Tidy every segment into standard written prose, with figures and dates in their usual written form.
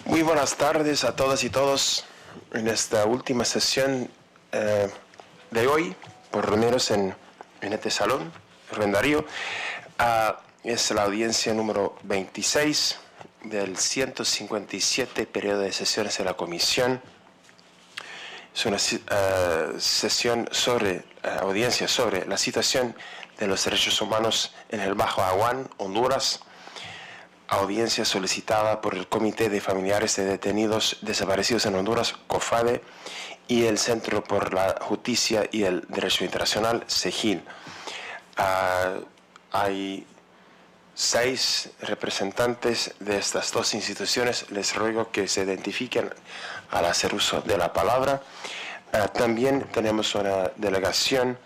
Muy buenas tardes a todas y todos en esta última sesión de hoy, por reunirnos en este salón, Rubén Darío. Es la audiencia número 26 del 157 periodo de sesiones de la Comisión. Es una sesión audiencia sobre la situación de los derechos humanos en el Bajo Aguán, Honduras. Audiencia solicitada por el Comité de Familiares de Detenidos Desaparecidos en Honduras, COFADE, y el Centro por la Justicia y el Derecho Internacional, CEGIL. Hay 6 representantes de estas dos instituciones. Les ruego que se identifiquen al hacer uso de la palabra. También tenemos una delegación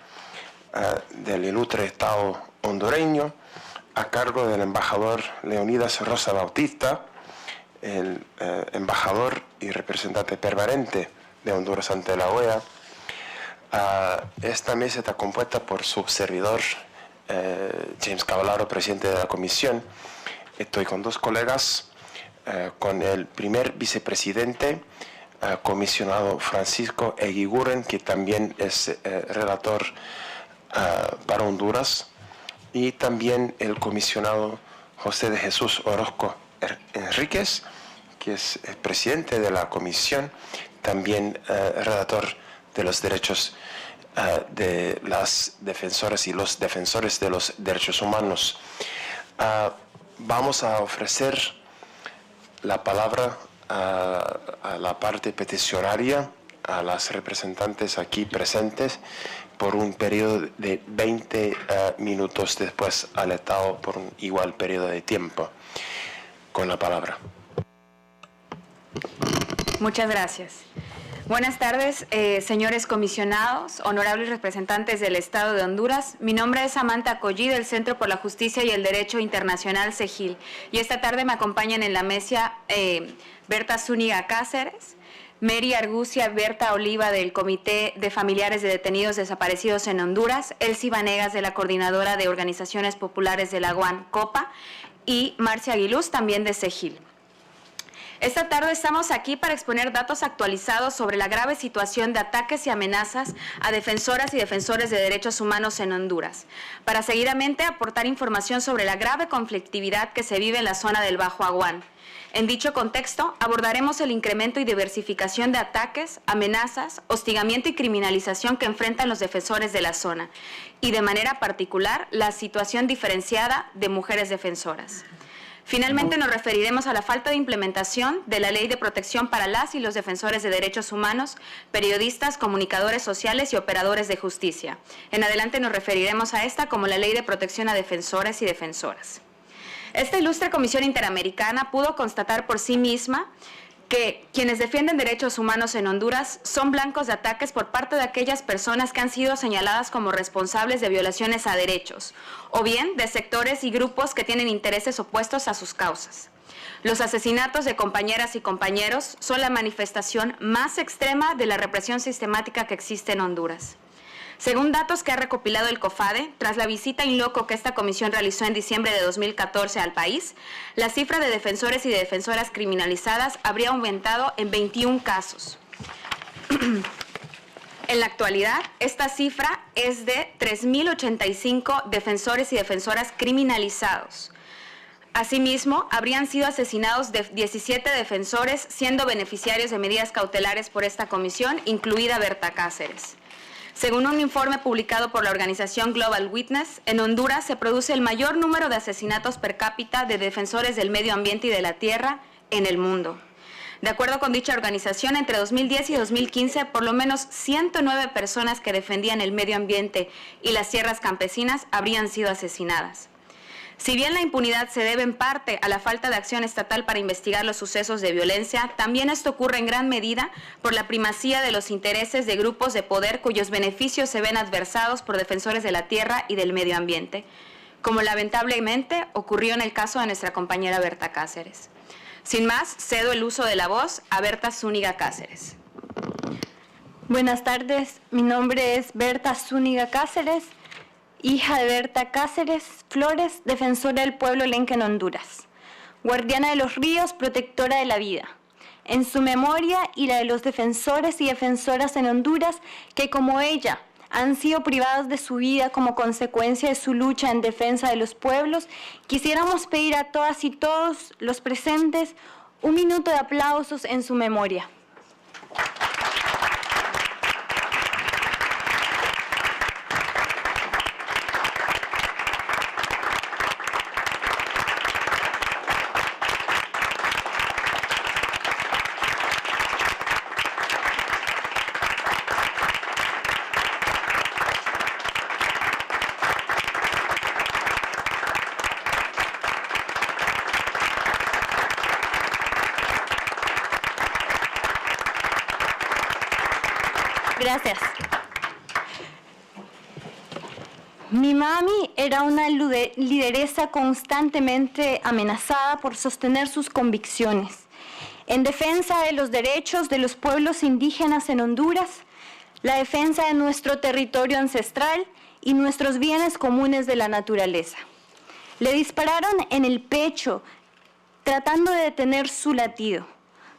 del ilustre Estado hondureño, a cargo del embajador Leonidas Rosa Bautista, el embajador y representante permanente de Honduras ante la OEA. Esta mesa está compuesta por su servidor, James Cavallaro, presidente de la Comisión. Estoy con 2 colegas, con el primer vicepresidente, comisionado Francisco Eguiguren, que también es relator para Honduras, y también el comisionado José de Jesús Orozco Enríquez, que es el presidente de la Comisión, también redactor de los derechos de las defensoras y los defensores de los derechos humanos. Vamos a ofrecer la palabra a la parte peticionaria, a las representantes aquí presentes, por un periodo de 20 minutos, después alertado por un igual periodo de tiempo. Con la palabra. Muchas gracias. Buenas tardes, señores comisionados, honorables representantes del Estado de Honduras. Mi nombre es Samantha Collí, del Centro por la Justicia y el Derecho Internacional, CEGIL. Y esta tarde me acompañan en la mesa Berta Zúñiga Cáceres, Mary Argucia Berta Oliva, del Comité de Familiares de Detenidos Desaparecidos en Honduras, Elsie Vanegas, de la Coordinadora de Organizaciones Populares de la UAN, COPA, y Marcia Aguiluz, también de CEGIL. Esta tarde estamos aquí para exponer datos actualizados sobre la grave situación de ataques y amenazas a defensoras y defensores de derechos humanos en Honduras, para seguidamente aportar información sobre la grave conflictividad que se vive en la zona del Bajo Aguán. En dicho contexto, abordaremos el incremento y diversificación de ataques, amenazas, hostigamiento y criminalización que enfrentan los defensores de la zona, y de manera particular la situación diferenciada de mujeres defensoras. Finalmente, nos referiremos a la falta de implementación de la Ley de Protección para las y los defensores de derechos humanos, periodistas, comunicadores sociales y operadores de justicia. En adelante nos referiremos a esta como la Ley de Protección a Defensores y Defensoras. Esta ilustre Comisión Interamericana pudo constatar por sí misma que quienes defienden derechos humanos en Honduras son blancos de ataques por parte de aquellas personas que han sido señaladas como responsables de violaciones a derechos, o bien de sectores y grupos que tienen intereses opuestos a sus causas. Los asesinatos de compañeras y compañeros son la manifestación más extrema de la represión sistemática que existe en Honduras. Según datos que ha recopilado el COFADE, tras la visita in loco que esta comisión realizó en diciembre de 2014 al país, la cifra de defensores y de defensoras criminalizadas habría aumentado en 21 casos. En la actualidad, esta cifra es de 3.085 defensores y defensoras criminalizados. Asimismo, habrían sido asesinados 17 defensores, siendo beneficiarios de medidas cautelares por esta comisión, incluida Berta Cáceres. Según un informe publicado por la organización Global Witness, en Honduras se produce el mayor número de asesinatos per cápita de defensores del medio ambiente y de la tierra en el mundo. De acuerdo con dicha organización, entre 2010 y 2015, por lo menos 109 personas que defendían el medio ambiente y las tierras campesinas habrían sido asesinadas. Si bien la impunidad se debe en parte a la falta de acción estatal para investigar los sucesos de violencia, también esto ocurre en gran medida por la primacía de los intereses de grupos de poder cuyos beneficios se ven adversados por defensores de la tierra y del medio ambiente, como lamentablemente ocurrió en el caso de nuestra compañera Berta Cáceres. Sin más, cedo el uso de la voz a Berta Zúñiga Cáceres. Buenas tardes, mi nombre es Berta Zúñiga Cáceres, hija de Berta Cáceres Flores, defensora del pueblo lenca en Honduras, guardiana de los ríos, protectora de la vida, en su memoria y la de los defensores y defensoras en Honduras que, como ella, han sido privados de su vida como consecuencia de su lucha en defensa de los pueblos, quisiéramos pedir a todas y todos los presentes un minuto de aplausos en su memoria. Gracias. Mi mami era una lideresa constantemente amenazada por sostener sus convicciones en defensa de los derechos de los pueblos indígenas en Honduras, la defensa de nuestro territorio ancestral y nuestros bienes comunes de la naturaleza. Le dispararon en el pecho tratando de detener su latido,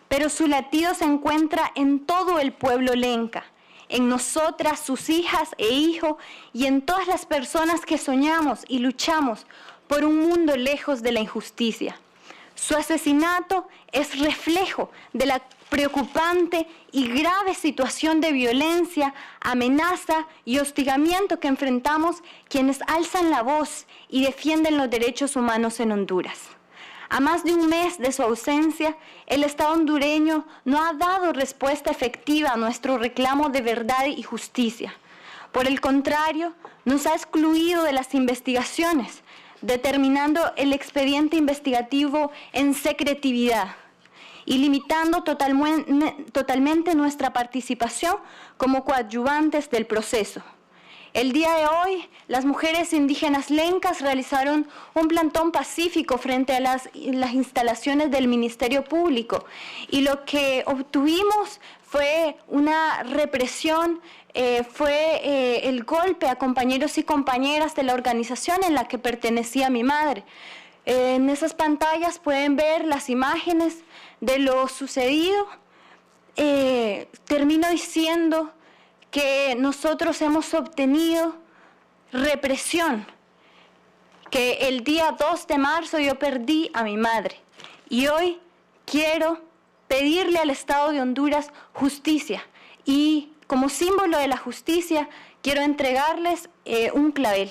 pero su latido se encuentra en todo el pueblo lenca, en nosotras, sus hijas e hijos, y en todas las personas que soñamos y luchamos por un mundo lejos de la injusticia. Su asesinato es reflejo de la preocupante y grave situación de violencia, amenaza y hostigamiento que enfrentamos quienes alzan la voz y defienden los derechos humanos en Honduras. A más de un mes de su ausencia, el Estado hondureño no ha dado respuesta efectiva a nuestro reclamo de verdad y justicia. Por el contrario, nos ha excluido de las investigaciones, determinando el expediente investigativo en secretividad y limitando totalmente nuestra participación como coadyuvantes del proceso. El día de hoy, las mujeres indígenas lencas realizaron un plantón pacífico frente a las instalaciones del Ministerio Público y lo que obtuvimos fue una represión, fue el golpe a compañeros y compañeras de la organización en la que pertenecía mi madre. En esas pantallas pueden ver las imágenes de lo sucedido. Termino diciendo que nosotros hemos obtenido represión, que el día 2 de marzo yo perdí a mi madre y hoy quiero pedirle al Estado de Honduras justicia y como símbolo de la justicia quiero entregarles un clavel.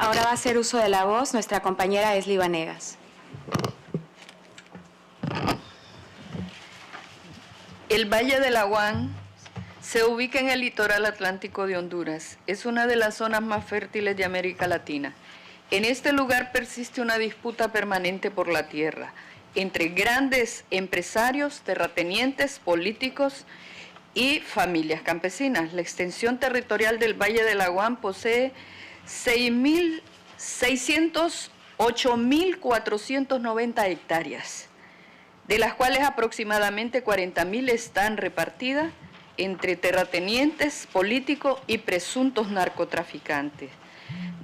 Ahora va a hacer uso de la voz nuestra compañera Esli Vanegas. El Valle del Aguán se ubica en el litoral atlántico de Honduras. Es una de las zonas más fértiles de América Latina. En este lugar persiste una disputa permanente por la tierra entre grandes empresarios, terratenientes, políticos y familias campesinas. La extensión territorial del Valle del Aguán posee 8.490 hectáreas, de las cuales aproximadamente 40.000 están repartidas entre terratenientes, políticos y presuntos narcotraficantes.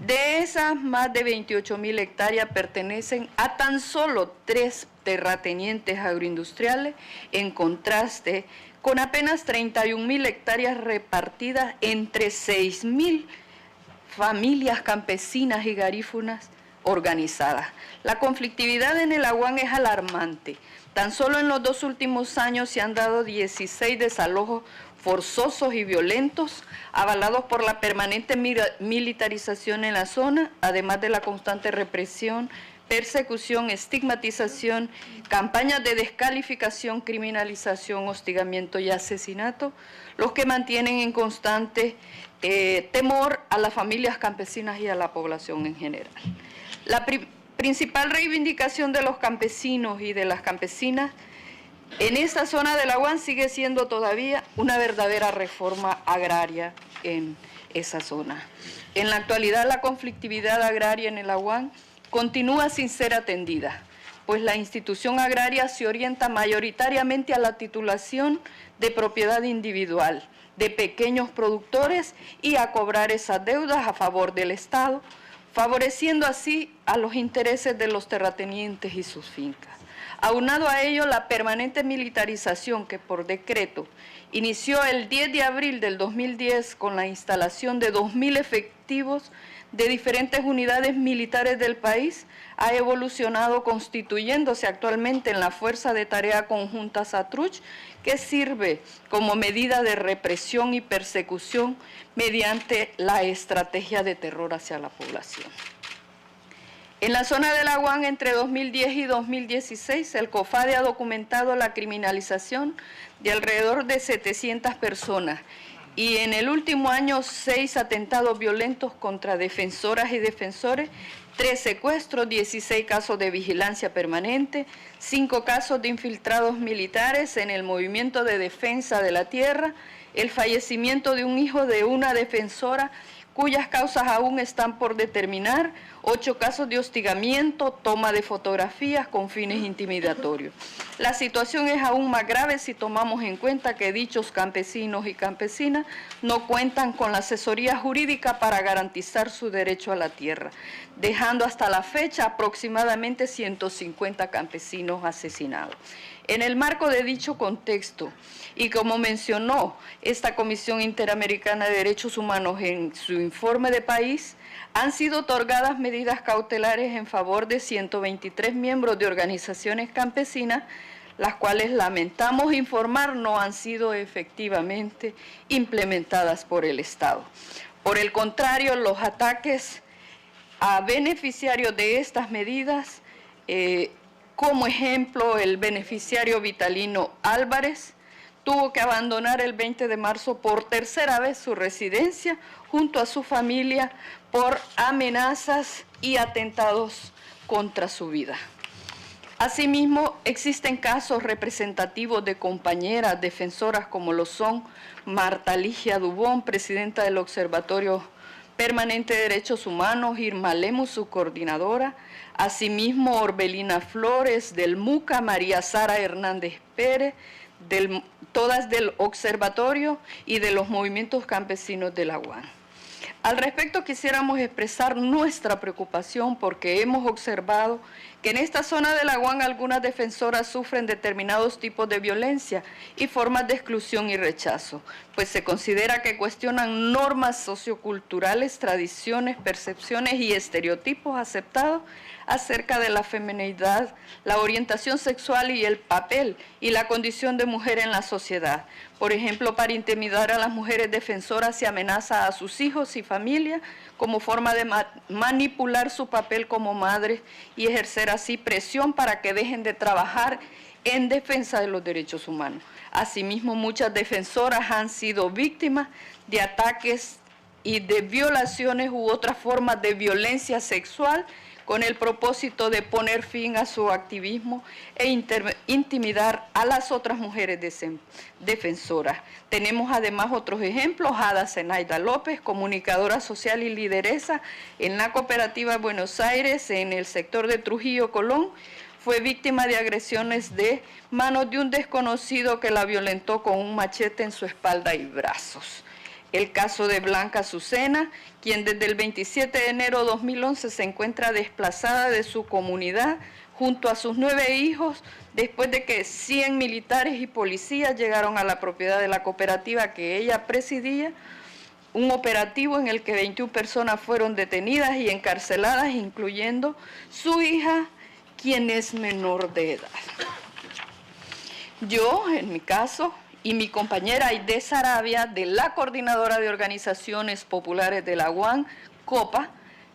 De esas, más de 28.000 hectáreas pertenecen a tan solo 3 terratenientes agroindustriales, en contraste con apenas 31.000 hectáreas repartidas entre 6.000 familias campesinas y garífunas organizadas. La conflictividad en el Aguán es alarmante. Tan solo en los 2 últimos años se han dado 16 desalojos forzosos y violentos, avalados por la permanente militarización en la zona, además de la constante represión, persecución, estigmatización, campañas de descalificación, criminalización, hostigamiento y asesinato, los que mantienen en constante temor a las familias campesinas y a la población en general. La principal reivindicación de los campesinos y de las campesinas en esta zona del Aguán sigue siendo todavía una verdadera reforma agraria en esa zona. En la actualidad, la conflictividad agraria en el Aguán continúa sin ser atendida, pues la institución agraria se orienta mayoritariamente a la titulación de propiedad individual de pequeños productores y a cobrar esas deudas a favor del Estado, favoreciendo así a los intereses de los terratenientes y sus fincas. Aunado a ello, la permanente militarización que por decreto inició el 10 de abril del 2010 con la instalación de 2.000 efectivos de diferentes unidades militares del país, ha evolucionado constituyéndose actualmente en la Fuerza de Tarea Conjunta Satruch, que sirve como medida de represión y persecución mediante la estrategia de terror hacia la población. En la zona del Aguán, entre 2010 y 2016, el COFADE ha documentado la criminalización de alrededor de 700 personas y en el último año 6 atentados violentos contra defensoras y defensores, 3 secuestros, 16 casos de vigilancia permanente, 5 casos de infiltrados militares en el movimiento de defensa de la tierra, el fallecimiento de un hijo de una defensora cuyas causas aún están por determinar, 8 casos de hostigamiento, toma de fotografías con fines intimidatorios. La situación es aún más grave si tomamos en cuenta que dichos campesinos y campesinas no cuentan con la asesoría jurídica para garantizar su derecho a la tierra, dejando hasta la fecha aproximadamente 150 campesinos asesinados. En el marco de dicho contexto, y como mencionó esta Comisión Interamericana de Derechos Humanos en su informe de país, han sido otorgadas medidas cautelares en favor de 123 miembros de organizaciones campesinas, las cuales lamentamos informar no han sido efectivamente implementadas por el Estado. Por el contrario, los ataques a beneficiarios de estas medidas, como ejemplo, el beneficiario Vitalino Álvarez tuvo que abandonar el 20 de marzo por tercera vez su residencia junto a su familia por amenazas y atentados contra su vida. Asimismo, existen casos representativos de compañeras defensoras como lo son Marta Ligia Dubón, presidenta del Observatorio Permanente de Derechos Humanos, Irma Lemus, su coordinadora, asimismo Orbelina Flores del MUCA, María Sara Hernández Pérez, todas del Observatorio y de los movimientos campesinos del Aguán. Al respecto, quisiéramos expresar nuestra preocupación porque hemos observado que en esta zona del Aguán algunas defensoras sufren determinados tipos de violencia y formas de exclusión y rechazo, pues se considera que cuestionan normas socioculturales, tradiciones, percepciones y estereotipos aceptados acerca de la feminidad, la orientación sexual y el papel y la condición de mujer en la sociedad. Por ejemplo, para intimidar a las mujeres defensoras se amenaza a sus hijos y familia como forma de manipular su papel como madre y ejercer así presión para que dejen de trabajar en defensa de los derechos humanos. Asimismo, muchas defensoras han sido víctimas de ataques y de violaciones u otras formas de violencia sexual con el propósito de poner fin a su activismo e intimidar a las otras mujeres defensoras. Tenemos además otros ejemplos: Ada Zenaida López, comunicadora social y lideresa en la Cooperativa Buenos Aires, en el sector de Trujillo, Colón, fue víctima de agresiones de manos de un desconocido que la violentó con un machete en su espalda y brazos. El caso de Blanca Azucena, quien desde el 27 de enero de 2011 se encuentra desplazada de su comunidad junto a sus 9 hijos, después de que 100 militares y policías llegaron a la propiedad de la cooperativa que ella presidía, un operativo en el que 21 personas fueron detenidas y encarceladas, incluyendo su hija, quien es menor de edad. Yo, en mi caso, y mi compañera Aide Sarabia, de la Coordinadora de Organizaciones Populares del Aguán, COPA,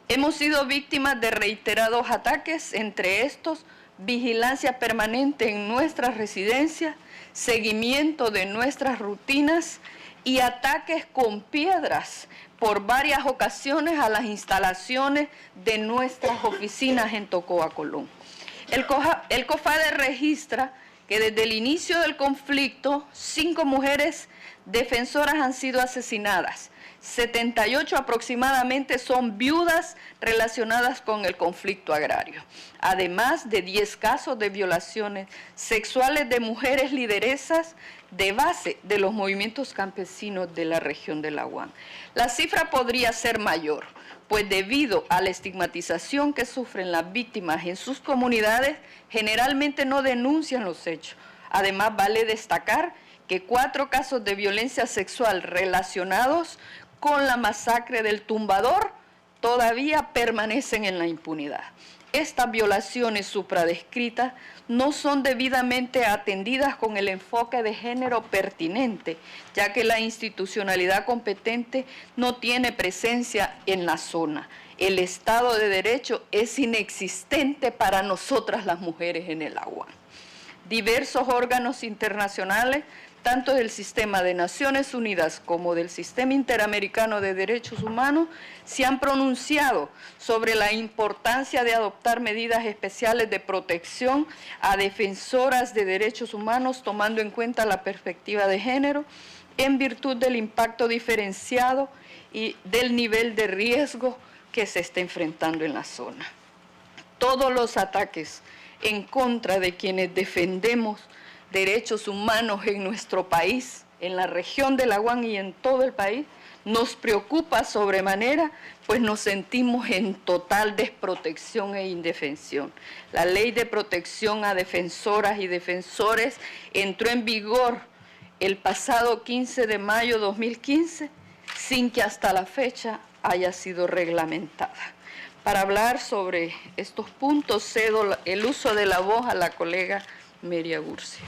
hemos sido víctimas de reiterados ataques, entre estos vigilancia permanente en nuestras residencias, seguimiento de nuestras rutinas y ataques con piedras por varias ocasiones a las instalaciones de nuestras oficinas en Tocoa, Colón. El COFADE registra que desde el inicio del conflicto 5 mujeres defensoras han sido asesinadas, 78 aproximadamente son viudas relacionadas con el conflicto agrario, además de 10 casos de violaciones sexuales de mujeres lideresas de base de los movimientos campesinos de la región de Laguán. La cifra podría ser mayor, pues debido a la estigmatización que sufren las víctimas en sus comunidades, generalmente no denuncian los hechos. Además, vale destacar que 4 casos de violencia sexual relacionados con la masacre del Tumbador todavía permanecen en la impunidad. Estas violaciones supradescritas no son debidamente atendidas con el enfoque de género pertinente, ya que la institucionalidad competente no tiene presencia en la zona. El Estado de Derecho es inexistente para nosotras las mujeres en el agua. Diversos órganos internacionales, tanto del Sistema de Naciones Unidas como del Sistema Interamericano de Derechos Humanos, se han pronunciado sobre la importancia de adoptar medidas especiales de protección a defensoras de derechos humanos, tomando en cuenta la perspectiva de género, en virtud del impacto diferenciado y del nivel de riesgo que se está enfrentando en la zona. Todos los ataques en contra de quienes defendemos derechos humanos en nuestro país, en la región de Laguán y en todo el país, nos preocupa sobremanera, pues nos sentimos en total desprotección e indefensión. La Ley de Protección a Defensoras y Defensores entró en vigor el pasado 15 de mayo de 2015, sin que hasta la fecha haya sido reglamentada. Para hablar sobre estos puntos, cedo el uso de la voz a la colega Meria Gurcia.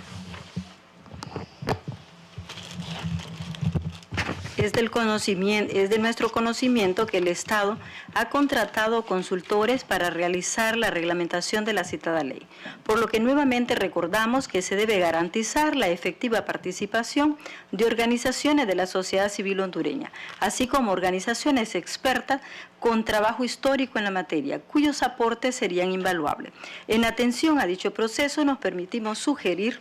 Es de nuestro conocimiento que el Estado ha contratado consultores para realizar la reglamentación de la citada ley, por lo que nuevamente recordamos que se debe garantizar la efectiva participación de organizaciones de la sociedad civil hondureña, así como organizaciones expertas con trabajo histórico en la materia, cuyos aportes serían invaluables. En atención a dicho proceso, nos permitimos sugerir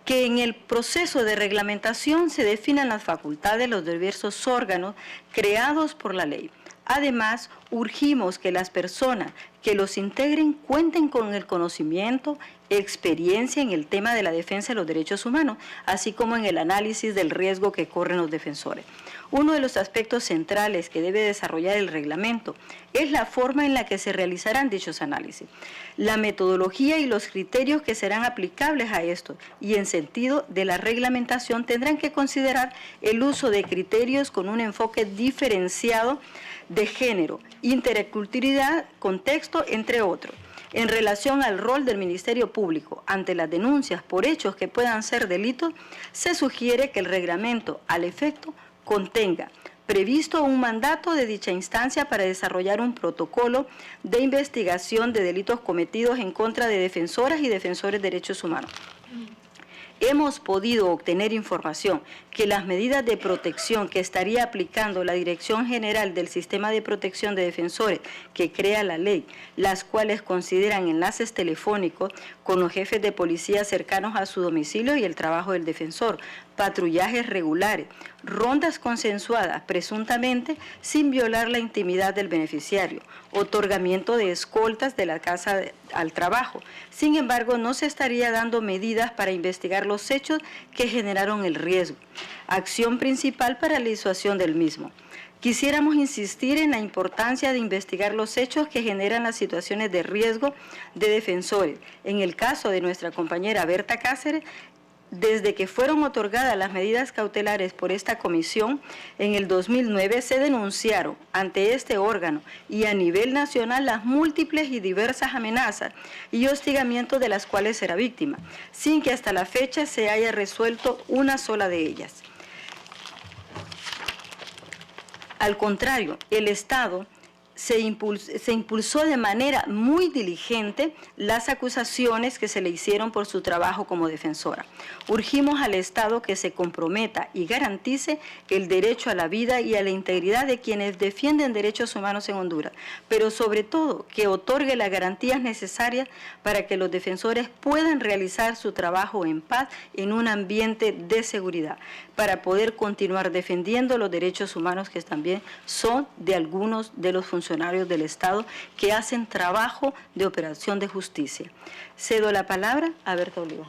que en el proceso de reglamentación se definan las facultades de los diversos órganos creados por la ley. Además, urgimos que las personas que los integren cuenten con el conocimiento, experiencia en el tema de la defensa de los derechos humanos, así como en el análisis del riesgo que corren los defensores. Uno de los aspectos centrales que debe desarrollar el reglamento es la forma en la que se realizarán dichos análisis, la metodología y los criterios que serán aplicables a esto, y en sentido de la reglamentación tendrán que considerar el uso de criterios con un enfoque diferenciado de género, interculturalidad, contexto, entre otros. En relación al rol del Ministerio Público ante las denuncias por hechos que puedan ser delitos, se sugiere que el reglamento, al efecto, contenga previsto un mandato de dicha instancia para desarrollar un protocolo de investigación de delitos cometidos en contra de defensoras y defensores de derechos humanos. Hemos podido obtener información que las medidas de protección que estaría aplicando la Dirección General del Sistema de Protección de Defensores que crea la ley, las cuales consideran enlaces telefónicos con los jefes de policía cercanos a su domicilio y el trabajo del defensor, patrullajes regulares, rondas consensuadas presuntamente sin violar la intimidad del beneficiario, otorgamiento de escoltas de la casa al trabajo. Sin embargo, no se estaría dando medidas para investigar los hechos que generaron el riesgo. Acción principal para la disuasión del mismo. Quisiéramos insistir en la importancia de investigar los hechos que generan las situaciones de riesgo de defensores. En el caso de nuestra compañera Berta Cáceres, desde que fueron otorgadas las medidas cautelares por esta comisión, en el 2009 se denunciaron ante este órgano y a nivel nacional las múltiples y diversas amenazas y hostigamientos de las cuales era víctima, sin que hasta la fecha se haya resuelto una sola de ellas. Al contrario, el Estado se impulsó de manera muy diligente las acusaciones que se le hicieron por su trabajo como defensora. Urgimos al Estado que se comprometa y garantice el derecho a la vida y a la integridad de quienes defienden derechos humanos en Honduras, pero sobre todo que otorgue las garantías necesarias para que los defensores puedan realizar su trabajo en paz en un ambiente de seguridad. para poder continuar defendiendo los derechos humanos que también son de algunos de los funcionarios del Estado que hacen trabajo de operación de justicia. Cedo la palabra a Berta Oliva.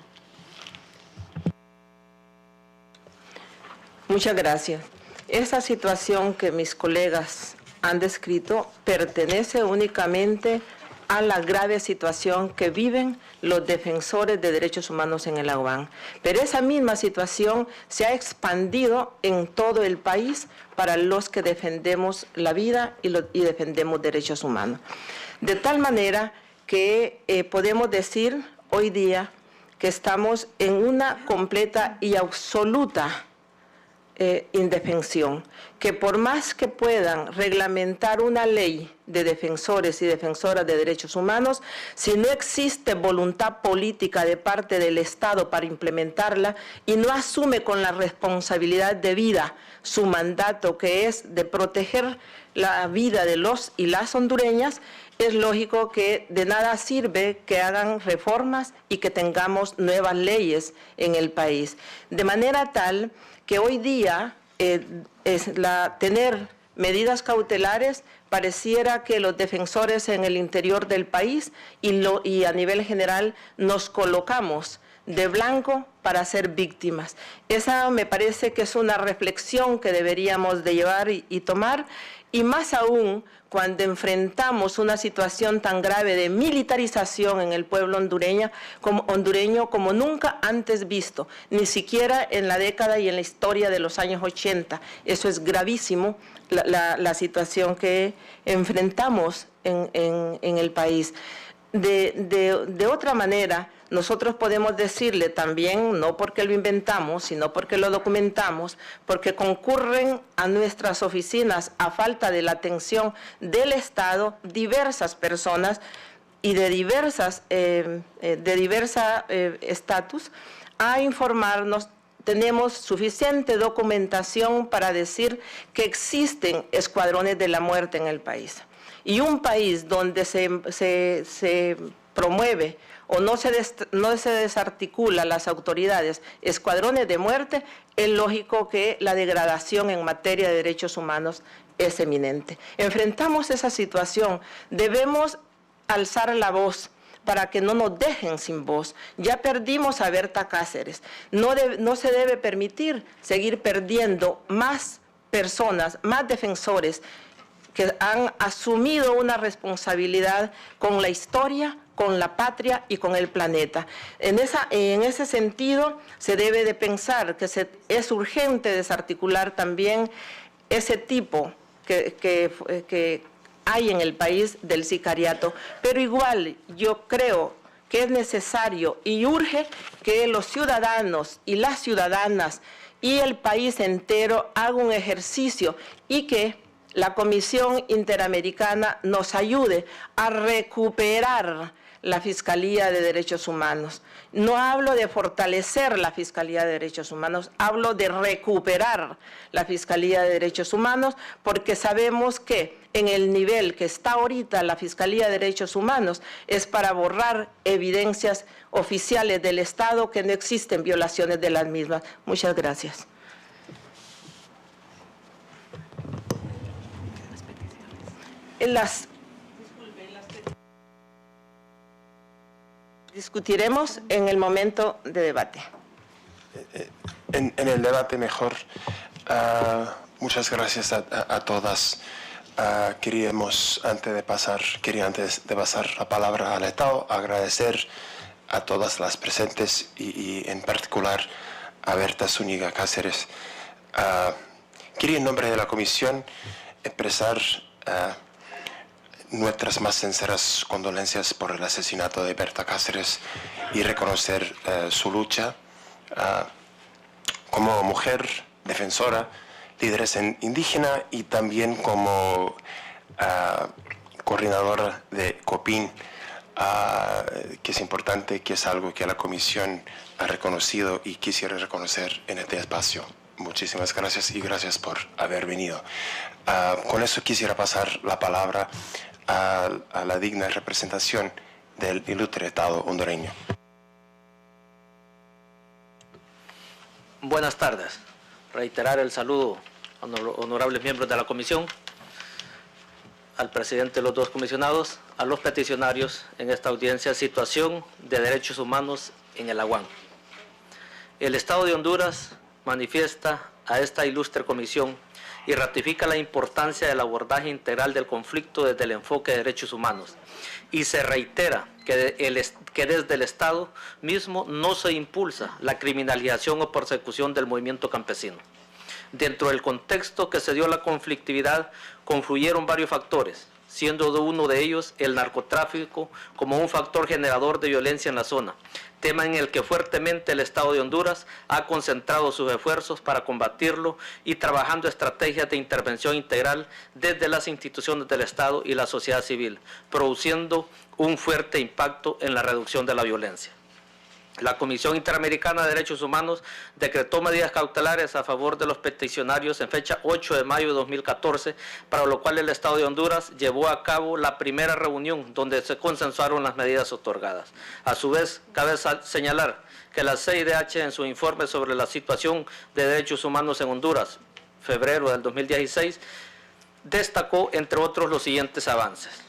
Muchas gracias. Esa situación que mis colegas han descrito pertenece únicamente a la grave situación que viven los defensores de derechos humanos en el AUAN. Pero esa misma situación se ha expandido en todo el país para los que defendemos la vida y defendemos derechos humanos. De tal manera que podemos decir hoy día que estamos en una completa y absoluta indefensión, que por más que puedan reglamentar una ley de defensores y defensoras de derechos humanos, si no existe voluntad política de parte del Estado para implementarla y no asume con la responsabilidad debida su mandato, que es de proteger la vida de los y las hondureñas, es lógico que de nada sirve que hagan reformas y que tengamos nuevas leyes en el país. De manera tal que hoy día tener medidas cautelares pareciera que los defensores en el interior del país y a nivel general nos colocamos de blanco para ser víctimas. Esa me parece que es una reflexión que deberíamos de llevar y tomar, y más aún cuando enfrentamos una situación tan grave de militarización en el pueblo hondureño como nunca antes visto, ni siquiera en la década y en la historia de los años 80. Eso es gravísimo, la situación que enfrentamos en el país. De otra manera, nosotros podemos decirle también, no porque lo inventamos, sino porque lo documentamos, porque concurren a nuestras oficinas a falta de la atención del Estado diversas personas y de diversa estatus a informarnos. Tenemos suficiente documentación para decir que existen escuadrones de la muerte en el país. Y un país donde se promueve o no se desarticula las autoridades escuadrones de muerte, es lógico que la degradación en materia de derechos humanos es eminente. Enfrentamos esa situación, debemos alzar la voz para que no nos dejen sin voz. Ya perdimos a Berta Cáceres, no se debe permitir seguir perdiendo más personas, más defensores que han asumido una responsabilidad con la historia, con la patria y con el planeta. En ese sentido, se debe de pensar que es urgente desarticular también ese tipo que hay en el país del sicariato. Pero igual, yo creo que es necesario y urge que los ciudadanos y las ciudadanas y el país entero hagan un ejercicio y que la Comisión Interamericana nos ayude a recuperar la Fiscalía de Derechos Humanos. No hablo de fortalecer la Fiscalía de Derechos Humanos, hablo de recuperar la Fiscalía de Derechos Humanos, porque sabemos que en el nivel que está ahorita la Fiscalía de Derechos Humanos es para borrar evidencias oficiales del Estado que no existen violaciones de las mismas. Muchas gracias. Discutiremos en el momento de debate. En el debate mejor. Muchas gracias a todas. Quería antes de pasar la palabra al Estado, agradecer a todas las presentes y en particular a Berta Zúñiga Cáceres. Quería en nombre de la Comisión expresar nuestras más sinceras condolencias por el asesinato de Berta Cáceres y reconocer su lucha como mujer defensora, lideresa indígena y también como coordinadora de COPIN, que es importante, que es algo que la Comisión ha reconocido y quisiera reconocer en este espacio. Muchísimas gracias y gracias por haber venido. Con eso quisiera pasar la palabra a la digna representación del ilustre Estado hondureño. Buenas tardes. reiterar el saludo a honorables miembros de la comisión, al presidente de los dos comisionados, a los peticionarios en esta audiencia Situación de Derechos Humanos en el Aguán. El Estado de Honduras manifiesta a esta ilustre comisión y ratifica la importancia del abordaje integral del conflicto desde el enfoque de derechos humanos, y se reitera que desde el Estado mismo no se impulsa la criminalización o persecución del movimiento campesino. Dentro del contexto que se dio la conflictividad, confluyeron varios factores, siendo uno de ellos el narcotráfico como un factor generador de violencia en la zona, tema en el que fuertemente el Estado de Honduras ha concentrado sus esfuerzos para combatirlo y trabajando estrategias de intervención integral desde las instituciones del Estado y la sociedad civil, produciendo un fuerte impacto en la reducción de la violencia. La Comisión Interamericana de Derechos Humanos decretó medidas cautelares a favor de los peticionarios en fecha 8 de mayo de 2014, para lo cual el Estado de Honduras llevó a cabo la primera reunión donde se consensuaron las medidas otorgadas. A su vez, cabe señalar que la CIDH, en su informe sobre la situación de derechos humanos en Honduras, febrero del 2016, destacó, entre otros, los siguientes avances.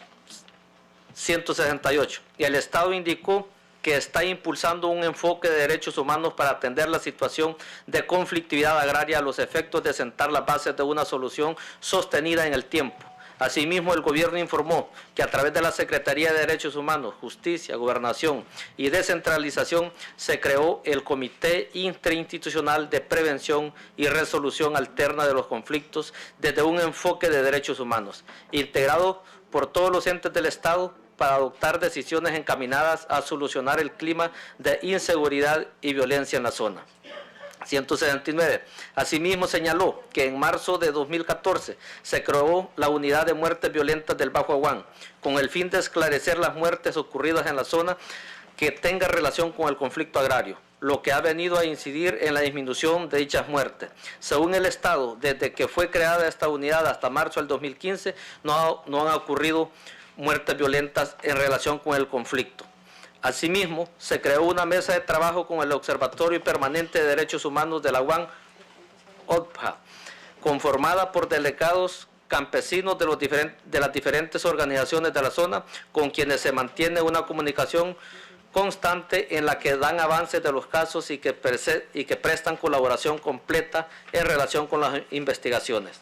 168. Y el Estado indicó que está impulsando un enfoque de derechos humanos para atender la situación de conflictividad agraria a los efectos de sentar las bases de una solución sostenida en el tiempo. Asimismo, el gobierno informó que a través de la Secretaría de Derechos Humanos, Justicia, Gobernación y Descentralización se creó el Comité Interinstitucional de Prevención y Resolución Alterna de los Conflictos desde un enfoque de derechos humanos, integrado por todos los entes del Estado, para adoptar decisiones encaminadas a solucionar el clima de inseguridad y violencia en la zona. 179. Asimismo señaló que en marzo de 2014 se creó la Unidad de Muertes Violentas del Bajo Aguán, con el fin de esclarecer las muertes ocurridas en la zona que tenga relación con el conflicto agrario, lo que ha venido a incidir en la disminución de dichas muertes. Según el Estado, desde que fue creada esta unidad hasta marzo del 2015, no han ocurrido muertes violentas en relación con el conflicto. Asimismo, se creó una mesa de trabajo con el Observatorio Permanente de Derechos Humanos de la UAN, OPJA, conformada por delegados campesinos de las diferentes organizaciones de la zona, con quienes se mantiene una comunicación constante en la que dan avances de los casos y que prestan colaboración completa en relación con las investigaciones.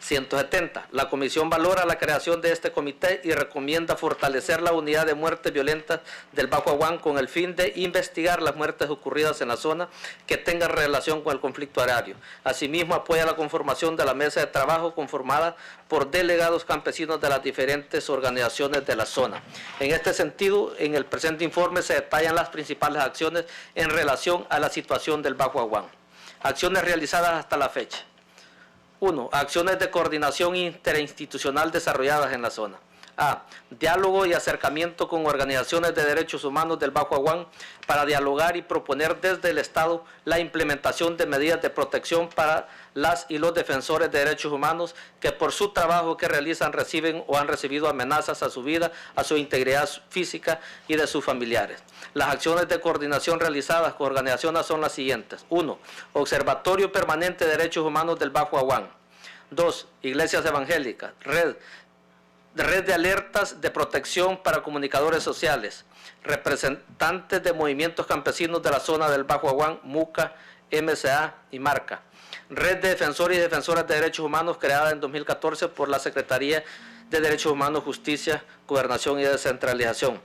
170. La Comisión valora la creación de este comité y recomienda fortalecer la unidad de muertes violentas del Bajo Aguán con el fin de investigar las muertes ocurridas en la zona que tengan relación con el conflicto agrario. Asimismo, apoya la conformación de la mesa de trabajo conformada por delegados campesinos de las diferentes organizaciones de la zona. En este sentido, en el presente informe se detallan las principales acciones en relación a la situación del Bajo Aguán. Acciones realizadas hasta la fecha. 1. Acciones de coordinación interinstitucional desarrolladas en la zona. A. Diálogo y acercamiento con organizaciones de derechos humanos del Bajo Aguán para dialogar y proponer desde el Estado la implementación de medidas de protección para las y los defensores de derechos humanos que por su trabajo que realizan reciben o han recibido amenazas a su vida, a su integridad física y de sus familiares. Las acciones de coordinación realizadas con organizaciones son las siguientes. 1. Observatorio Permanente de Derechos Humanos del Bajo Aguán. 2. Iglesias evangélicas. Red de alertas de protección para comunicadores sociales, representantes de movimientos campesinos de la zona del Bajo Aguán, MUCA, MSA y Marca. Red de defensores y defensoras de derechos humanos creada en 2014 por la Secretaría de Derechos Humanos, Justicia, Gobernación y Descentralización.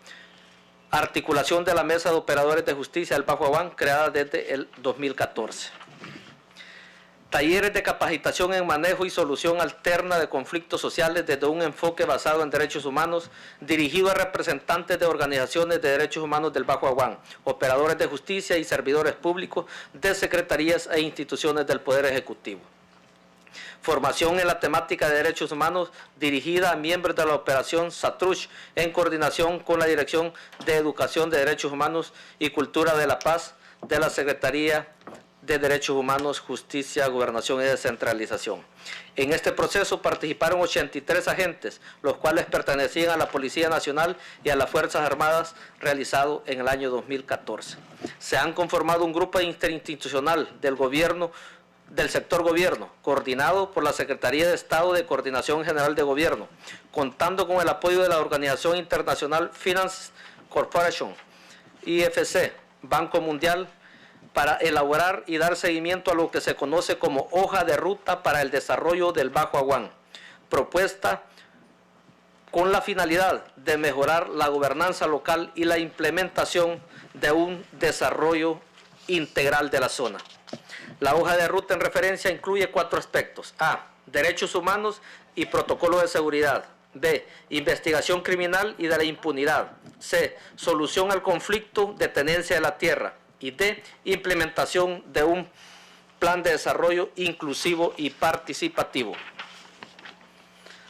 Articulación de la Mesa de Operadores de Justicia del Bajo Aguán, creada desde el 2014. Talleres de capacitación en manejo y solución alterna de conflictos sociales desde un enfoque basado en derechos humanos, dirigido a representantes de organizaciones de derechos humanos del Bajo Aguán, operadores de justicia y servidores públicos de secretarías e instituciones del Poder Ejecutivo. Formación en la temática de derechos humanos dirigida a miembros de la operación SATRUSH en coordinación con la Dirección de Educación de Derechos Humanos y Cultura de la Paz de la Secretaría de Derechos Humanos, Justicia, Gobernación y Descentralización. En este proceso participaron 83 agentes, los cuales pertenecían a la Policía Nacional y a las Fuerzas Armadas, realizado en el año 2014. Se han conformado un grupo interinstitucional del sector gobierno, coordinado por la Secretaría de Estado de Coordinación General de Gobierno, contando con el apoyo de la Organización Internacional Finance Corporation, IFC, Banco Mundial, para elaborar y dar seguimiento a lo que se conoce como hoja de ruta para el desarrollo del Bajo Aguán, propuesta con la finalidad de mejorar la gobernanza local y la implementación de un desarrollo integral de la zona. La hoja de ruta en referencia incluye 4 aspectos: A, derechos humanos y protocolo de seguridad; B, investigación criminal y de la impunidad; C, solución al conflicto de tenencia de la tierra; y D, implementación de un plan de desarrollo inclusivo y participativo.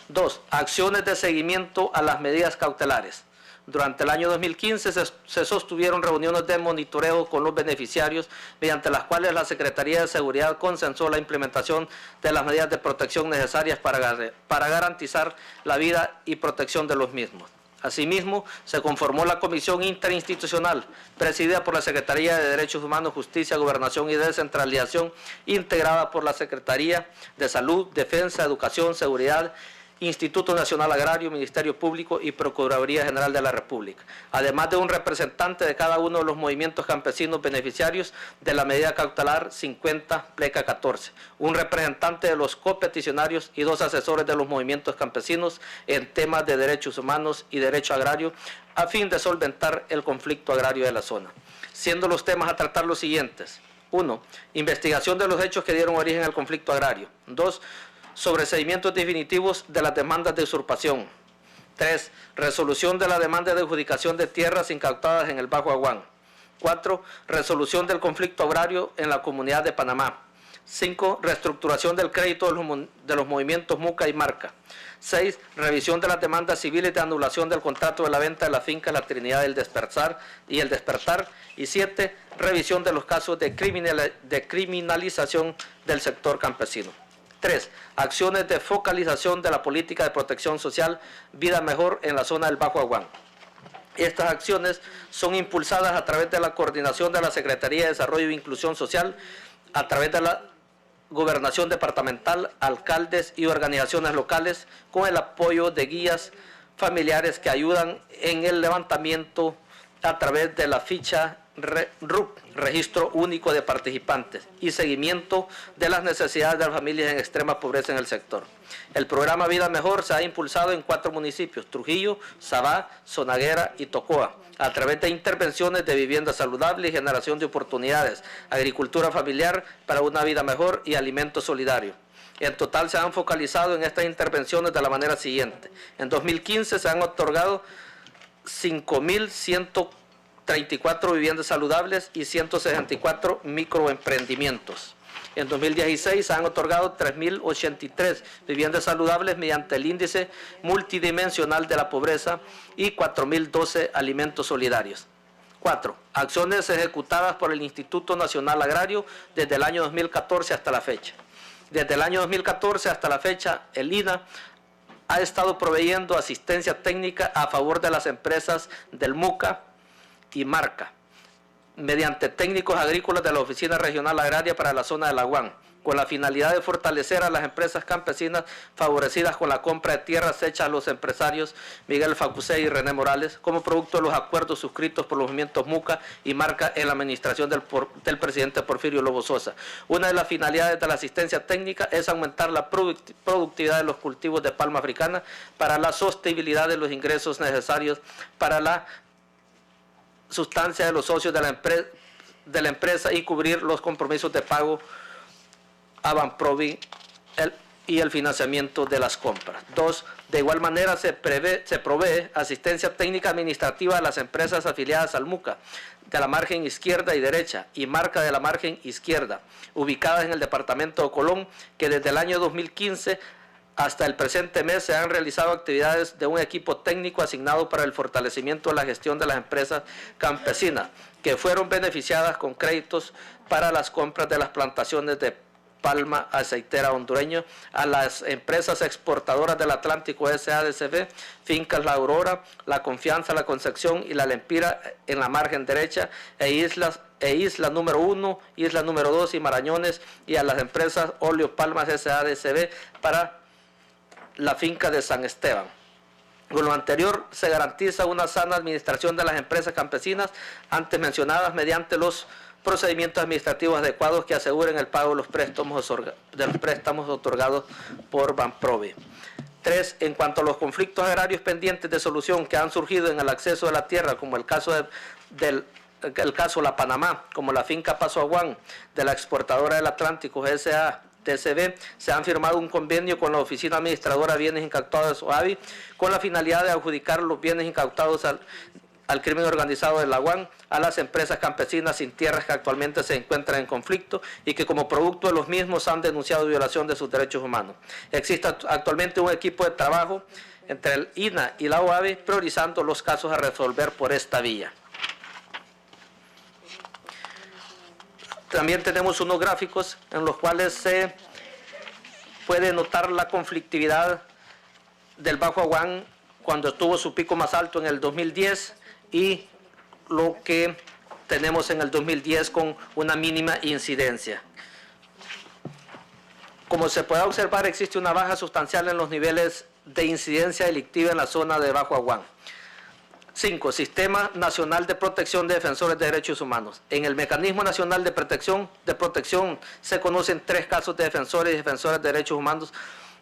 2. Acciones de seguimiento a las medidas cautelares. Durante el año 2015 se sostuvieron reuniones de monitoreo con los beneficiarios, mediante las cuales la Secretaría de Seguridad consensó la implementación de las medidas de protección necesarias para garantizar la vida y protección de los mismos. Asimismo, se conformó la Comisión Interinstitucional, presidida por la Secretaría de Derechos Humanos, Justicia, Gobernación y Descentralización, integrada por la Secretaría de Salud, Defensa, Educación, Seguridad, Instituto Nacional Agrario, Ministerio Público y Procuraduría General de la República, además de un representante de cada uno de los movimientos campesinos beneficiarios de la medida cautelar 50 pleca 14, un representante de los copeticionarios y 2 asesores de los movimientos campesinos en temas de derechos humanos y derecho agrario, a fin de solventar el conflicto agrario de la zona, siendo los temas a tratar los siguientes: 1. Investigación de los hechos que dieron origen al conflicto agrario. 2. Sobreseimientos definitivos de las demandas de usurpación. 3. Resolución de la demanda de adjudicación de tierras incautadas en el Bajo Aguán. 4. Resolución del conflicto agrario en la Comunidad de Panamá. 5. Reestructuración del crédito de los movimientos Muca y Marca. 6. Revisión de las demandas civiles de anulación del contrato de la venta de la finca La Trinidad del Despertar y el Despertar. Y 7. Revisión de los casos de criminalización del sector campesino. 3. Acciones de focalización de la política de protección social Vida Mejor en la zona del Bajo Aguán. Estas acciones son impulsadas a través de la coordinación de la Secretaría de Desarrollo e Inclusión Social, a través de la Gobernación Departamental, alcaldes y organizaciones locales, con el apoyo de guías familiares que ayudan en el levantamiento a través de la ficha RUP, Registro Único de Participantes, y seguimiento de las necesidades de las familias en extrema pobreza en el sector. El programa Vida Mejor se ha impulsado en 4 municipios: Trujillo, Sabá, Sonaguera y Tocoa, a través de intervenciones de vivienda saludable y generación de oportunidades, agricultura familiar para una vida mejor y alimento solidario. En total se han focalizado en estas intervenciones de la manera siguiente: en 2015 se han otorgado 5.134 viviendas saludables y 164 microemprendimientos. En 2016 se han otorgado 3.083 viviendas saludables mediante el índice multidimensional de la pobreza y 4.012 alimentos solidarios. 4. Acciones ejecutadas por el Instituto Nacional Agrario desde el año 2014 hasta la fecha. Desde el año 2014 hasta la fecha, el INA ha estado proveyendo asistencia técnica a favor de las empresas del MUCA y Marca, mediante técnicos agrícolas de la Oficina Regional Agraria para la zona del Aguán, con la finalidad de fortalecer a las empresas campesinas favorecidas con la compra de tierras hechas a los empresarios Miguel Facusé y René Morales, como producto de los acuerdos suscritos por los movimientos MUCA y Marca en la administración del presidente Porfirio Lobo Sosa. Una de las finalidades de la asistencia técnica es aumentar la productividad de los cultivos de palma africana para la sostenibilidad de los ingresos necesarios para la sustancia de los socios de la empresa y cubrir los compromisos de pago a Banprovi y el financiamiento de las compras. 2. De igual manera se provee asistencia técnica administrativa a las empresas afiliadas al MUCA de la margen izquierda y derecha y Marca de la margen izquierda, ubicadas en el departamento de Colón, que desde el año 2015 Hasta el presente mes se han realizado actividades de un equipo técnico asignado para el fortalecimiento de la gestión de las empresas campesinas, que fueron beneficiadas con créditos para las compras de las plantaciones de palma aceitera hondureño a las empresas exportadoras del Atlántico SADCB, Fincas La Aurora, La Confianza, La Concepción y La Lempira en la margen derecha, Isla número 1, Isla número 2 y Marañones, y a las empresas Óleo Palmas SADCB para la finca de San Esteban. Con lo anterior se garantiza una sana administración de las empresas campesinas antes mencionadas mediante los procedimientos administrativos adecuados que aseguren el pago de los préstamos otorgados por Banprove. 3. En cuanto a los conflictos agrarios pendientes de solución que han surgido en el acceso a la tierra, como el caso La Panamá, como la finca Paso Aguán de la exportadora del Atlántico SADCB, se han firmado un convenio con la Oficina Administradora de Bienes Incautados OABI con la finalidad de adjudicar los bienes incautados al crimen organizado de la UAN a las empresas campesinas sin tierras que actualmente se encuentran en conflicto y que como producto de los mismos han denunciado violación de sus derechos humanos. Existe actualmente un equipo de trabajo entre el INA y la OABI priorizando los casos a resolver por esta vía. También tenemos unos gráficos en los cuales se puede notar la conflictividad del Bajo Aguán cuando tuvo su pico más alto en el 2010 y lo que tenemos en el 2010 con una mínima incidencia. Como se puede observar, existe una baja sustancial en los niveles de incidencia delictiva en la zona de Bajo Aguán. 5. Sistema Nacional de Protección de Defensores de Derechos Humanos. En el Mecanismo Nacional de Protección se conocen 3 casos de defensores y defensoras de derechos humanos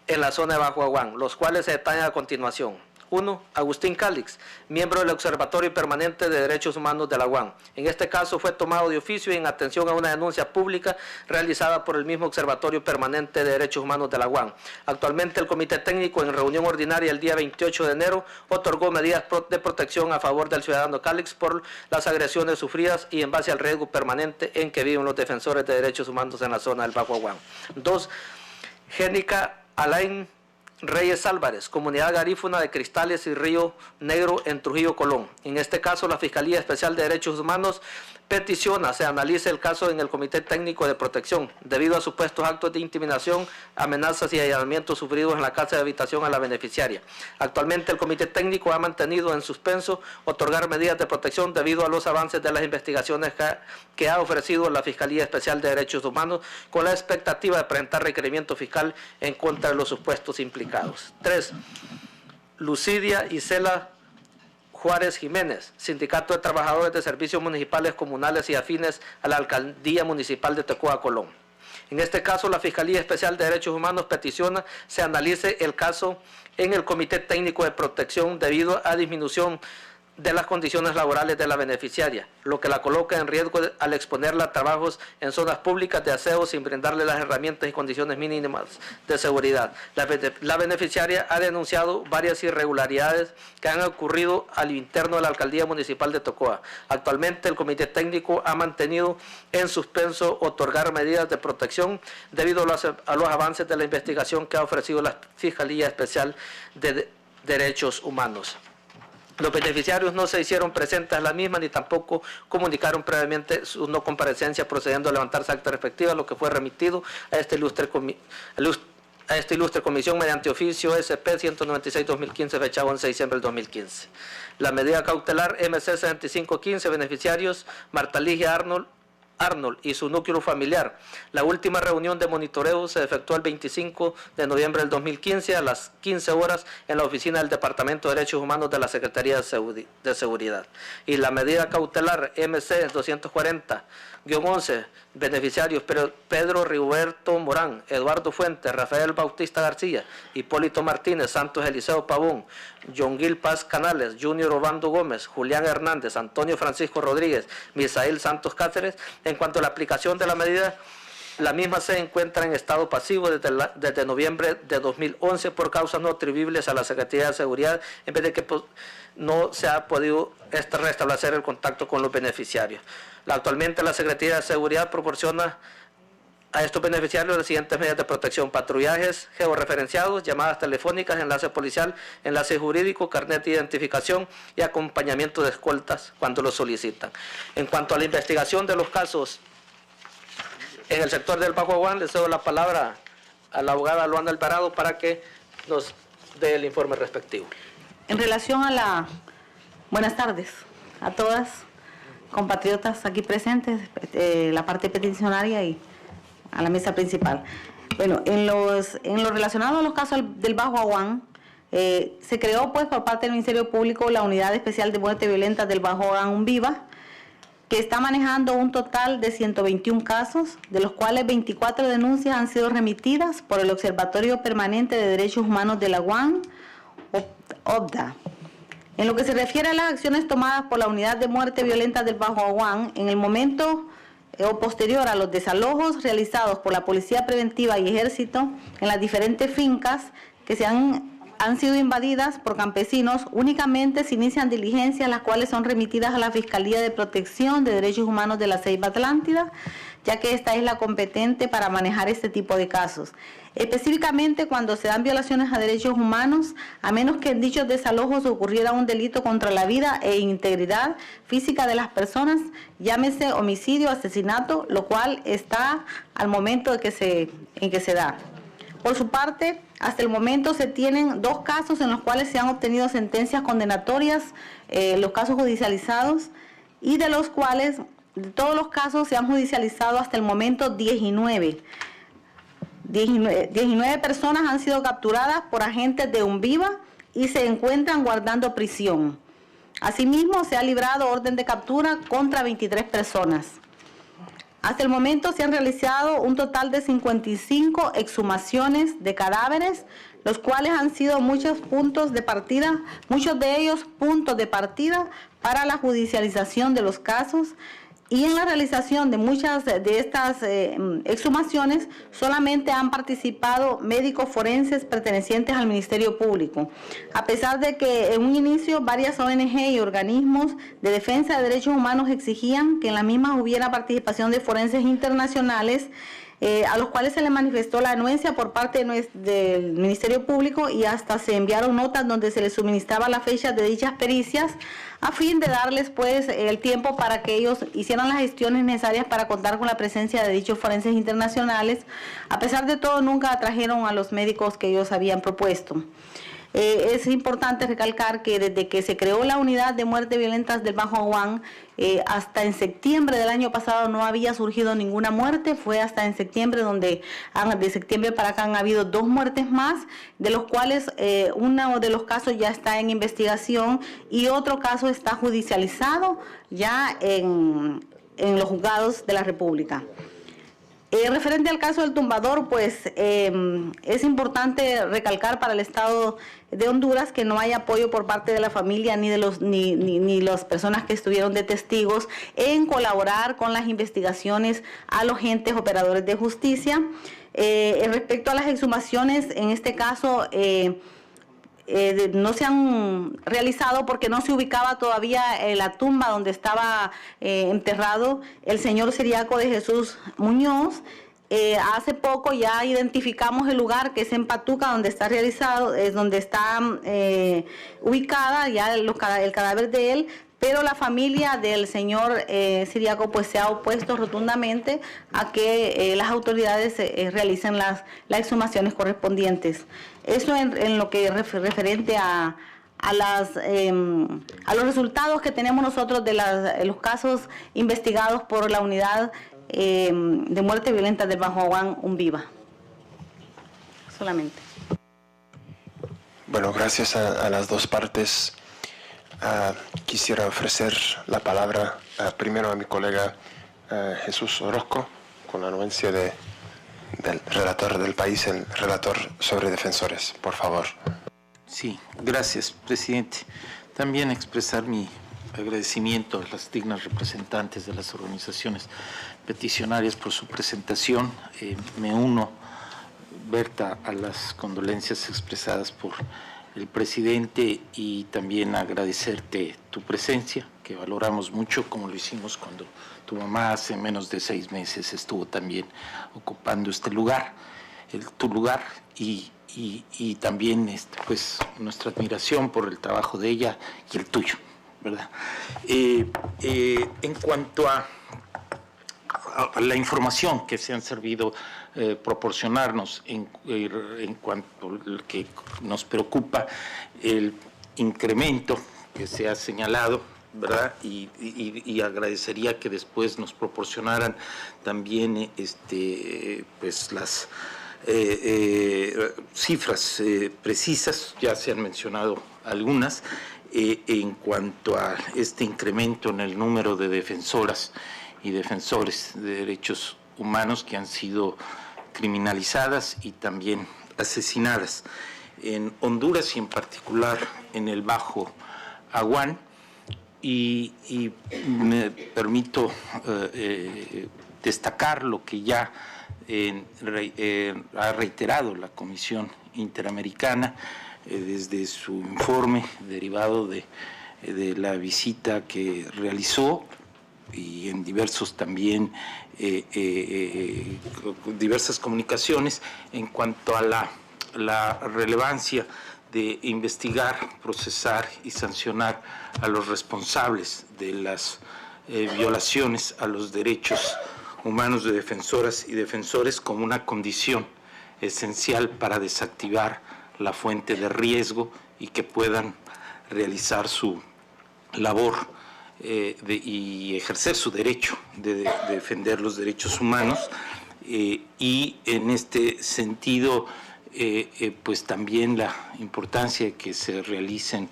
en la zona de Bajo Aguán, los cuales se detallan a continuación. 1. Agustín Calix, miembro del Observatorio Permanente de Derechos Humanos de la UAN. En este caso fue tomado de oficio y en atención a una denuncia pública realizada por el mismo Observatorio Permanente de Derechos Humanos de la UAN. Actualmente el Comité Técnico en reunión ordinaria el día 28 de enero otorgó medidas de protección a favor del ciudadano Calix por las agresiones sufridas y en base al riesgo permanente en que viven los defensores de derechos humanos en la zona del Bajo Aguán. 2. Génica Alain Reyes Álvarez, Comunidad Garífuna de Cristales y Río Negro en Trujillo, Colón. En este caso, la Fiscalía Especial de Derechos Humanos peticiona se analice el caso en el Comité Técnico de Protección, debido a supuestos actos de intimidación, amenazas y allanamientos sufridos en la casa de habitación a la beneficiaria. Actualmente, el Comité Técnico ha mantenido en suspenso otorgar medidas de protección debido a los avances de las investigaciones que ha ofrecido la Fiscalía Especial de Derechos Humanos, con la expectativa de presentar requerimiento fiscal en contra de los supuestos implicados. 3. Lucidia Isela Juárez Jiménez, Sindicato de Trabajadores de Servicios Municipales Comunales y afines a la Alcaldía Municipal de Tecoa, Colón. En este caso, la Fiscalía Especial de Derechos Humanos peticiona se analice el caso en el Comité Técnico de Protección debido a disminución de las condiciones laborales de la beneficiaria, lo que la coloca en riesgo al exponerla a trabajos en zonas públicas de aseo sin brindarle las herramientas y condiciones mínimas de seguridad. La beneficiaria ha denunciado varias irregularidades que han ocurrido al interno de la Alcaldía Municipal de Tocoa. Actualmente el Comité Técnico ha mantenido en suspenso otorgar medidas de protección debido a los avances de la investigación que ha ofrecido la Fiscalía Especial de Derechos Humanos. Los beneficiarios no se hicieron presentes a la misma ni tampoco comunicaron previamente su no comparecencia procediendo a levantarse acta respectiva, lo que fue remitido a esta ilustre comisión mediante oficio SP 196-2015 fecha 11 de diciembre del 2015. La medida cautelar MC 6515, beneficiarios Marta Ligia Arnold y su núcleo familiar. La última reunión de monitoreo se efectuó el 25 de noviembre del 2015 a las 15 horas en la oficina del Departamento de Derechos Humanos de la Secretaría de Seguridad. Y la medida cautelar MC 240-11, beneficiarios Pedro Rigoberto Morán, Eduardo Fuentes, Rafael Bautista García, Hipólito Martínez, Santos Eliseo Pavón, John Gil Paz Canales, Junior Obando Gómez, Julián Hernández, Antonio Francisco Rodríguez, Misael Santos Cáceres. En cuanto a la aplicación de la medida, la misma se encuentra en estado pasivo desde noviembre de 2011 por causas no atribuibles a la Secretaría de Seguridad, en vez de que no se ha podido restablecer el contacto con los beneficiarios. Actualmente la Secretaría de Seguridad proporciona a estos beneficiarios las siguientes medidas de protección: patrullajes georreferenciados, llamadas telefónicas, enlace policial, enlace jurídico, carnet de identificación y acompañamiento de escoltas cuando lo solicitan. En cuanto a la investigación de los casos en el sector del Bajo Aguán, les cedo la palabra a la abogada Luana Alvarado para que nos dé el informe respectivo. En relación a la... Buenas tardes a todas, compatriotas aquí presentes, la parte peticionaria y a la mesa principal. Bueno, en lo relacionado a los casos del Bajo Aguán, se creó pues por parte del Ministerio Público la Unidad Especial de Muerte Violenta del Bajo Aguán UNVIVA, que está manejando un total de 121 casos, de los cuales 24 denuncias han sido remitidas por el Observatorio Permanente de Derechos Humanos del Aguán, OPDA. En lo que se refiere a las acciones tomadas por la Unidad de Muerte Violenta del Bajo Aguán, en el momento o posterior a los desalojos realizados por la Policía Preventiva y Ejército en las diferentes fincas que han sido invadidas por campesinos, únicamente se inician diligencias las cuales son remitidas a la Fiscalía de Protección de Derechos Humanos de la Ceiba Atlántida, ya que esta es la competente para manejar este tipo de casos. Específicamente cuando se dan violaciones a derechos humanos, a menos que en dichos desalojos ocurriera un delito contra la vida e integridad física de las personas, llámese homicidio, asesinato, lo cual está al momento en que se da. Por su parte, hasta el momento se tienen 2 casos en los cuales se han obtenido sentencias condenatorias, los casos judicializados, y de los cuales, de todos los casos, se han judicializado hasta el momento 19. 19 personas han sido capturadas por agentes de UNVIVA y se encuentran guardando prisión. Asimismo, se ha librado orden de captura contra 23 personas. Hasta el momento se han realizado un total de 55 exhumaciones de cadáveres, los cuales han sido muchos de ellos puntos de partida para la judicialización de los casos, y en la realización de muchas de estas exhumaciones solamente han participado médicos forenses pertenecientes al Ministerio Público, a pesar de que en un inicio varias ONG y organismos de defensa de derechos humanos exigían que en las mismas hubiera participación de forenses internacionales, a los cuales se les manifestó la anuencia por parte del Ministerio Público, y hasta se enviaron notas donde se les suministraba la fecha de dichas pericias a fin de darles pues el tiempo para que ellos hicieran las gestiones necesarias para contar con la presencia de dichos forenses internacionales. A pesar de todo, nunca trajeron a los médicos que ellos habían propuesto. Es importante recalcar que desde que se creó la Unidad de Muerte Violentas del Bajo Aguán, hasta en septiembre del año pasado no había surgido ninguna muerte. Fue hasta en septiembre donde de septiembre para acá han habido 2 muertes más, de los cuales uno de los casos ya está en investigación y otro caso está judicializado ya en los juzgados de la República. Referente al caso del tumbador, pues es importante recalcar para el Estado de Honduras que no hay apoyo por parte de la familia ni las personas que estuvieron de testigos en colaborar con las investigaciones a los entes operadores de justicia. Respecto a las exhumaciones, en este caso no se han realizado porque no se ubicaba todavía la tumba donde estaba enterrado el señor Ciriaco de Jesús Muñoz. Hace poco ya identificamos el lugar, que es en Patuca, donde está realizado, es donde está ubicada ya el cadáver de él, pero la familia del señor Ciriaco pues se ha opuesto rotundamente a que las autoridades realicen las exhumaciones correspondientes. Eso en lo que referente a los resultados que tenemos nosotros de los casos investigados por la Unidad de Muerte Violenta del Bajo Aguán UNVIVA. Solamente. Bueno, gracias a las dos partes. Quisiera ofrecer la palabra primero a mi colega Jesús Orozco, con la anuencia del relator del país, el relator sobre defensores. Por favor. Sí, gracias, presidente. También expresar mi agradecimiento a las dignas representantes de las organizaciones peticionarias por su presentación. Me uno, Berta, a las condolencias expresadas por el presidente, y también agradecerte tu presencia, que valoramos mucho, como lo hicimos cuando tu mamá hace menos de 6 meses estuvo también ocupando este lugar, tu lugar, y también pues nuestra admiración por el trabajo de ella y el tuyo, ¿verdad? En cuanto a la información que se han servido proporcionarnos en cuanto a lo que nos preocupa, el incremento que se ha señalado, ¿verdad? Y agradecería que después nos proporcionaran también pues las cifras precisas. Ya se han mencionado algunas en cuanto a este incremento en el número de defensoras y defensores de derechos humanos que han sido criminalizadas y también asesinadas en Honduras, y en particular en el Bajo Aguán. Y me permito destacar lo que ya ha reiterado la Comisión Interamericana desde su informe derivado de la visita que realizó, y en diversos también diversas comunicaciones en cuanto a la relevancia de investigar, procesar y sancionar a los responsables de las violaciones a los derechos humanos de defensoras y defensores como una condición esencial para desactivar la fuente de riesgo y que puedan realizar su labor y ejercer su derecho de defender los derechos humanos, y en este sentido pues también la importancia de que se realicen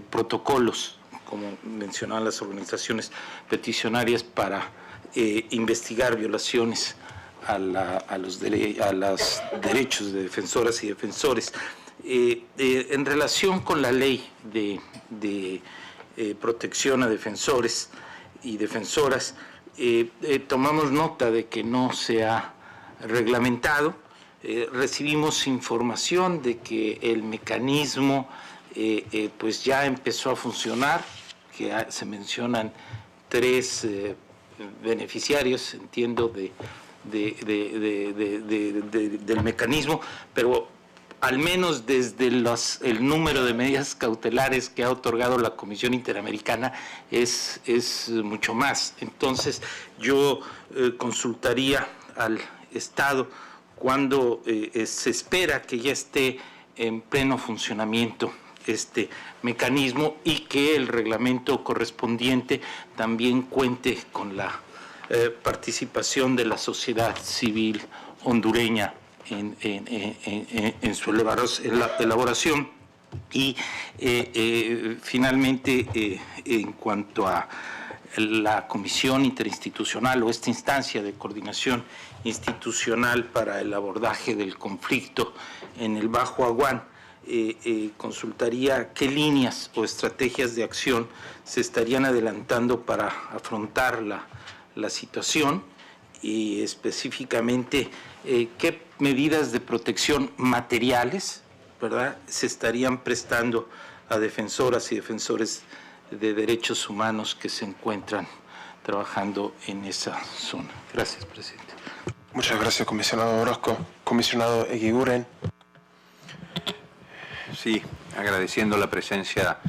protocolos, como mencionaban las organizaciones peticionarias, para investigar violaciones a los derechos de defensoras y defensores. En relación con la ley de protección a defensores y defensoras, tomamos nota de que no se ha reglamentado. Recibimos información de que el mecanismo pues ya empezó a funcionar, que se mencionan 3 beneficiarios, entiendo, del mecanismo, pero al menos desde el número de medidas cautelares que ha otorgado la Comisión Interamericana es mucho más. Entonces, yo consultaría al Estado cuando se espera que ya esté en pleno funcionamiento este mecanismo, y que el reglamento correspondiente también cuente con la participación de la sociedad civil hondureña en su elaboración. Y finalmente, en cuanto a la Comisión Interinstitucional, o esta instancia de coordinación institucional para el abordaje del conflicto en el Bajo Aguán, consultaría qué líneas o estrategias de acción se estarían adelantando para afrontar la situación, y específicamente qué medidas de protección materiales, ¿verdad?, se estarían prestando a defensoras y defensores de derechos humanos que se encuentran trabajando en esa zona. Gracias, presidente. Muchas gracias, comisionado Orozco. Comisionado Eguiguren. Sí, agradeciendo la presencia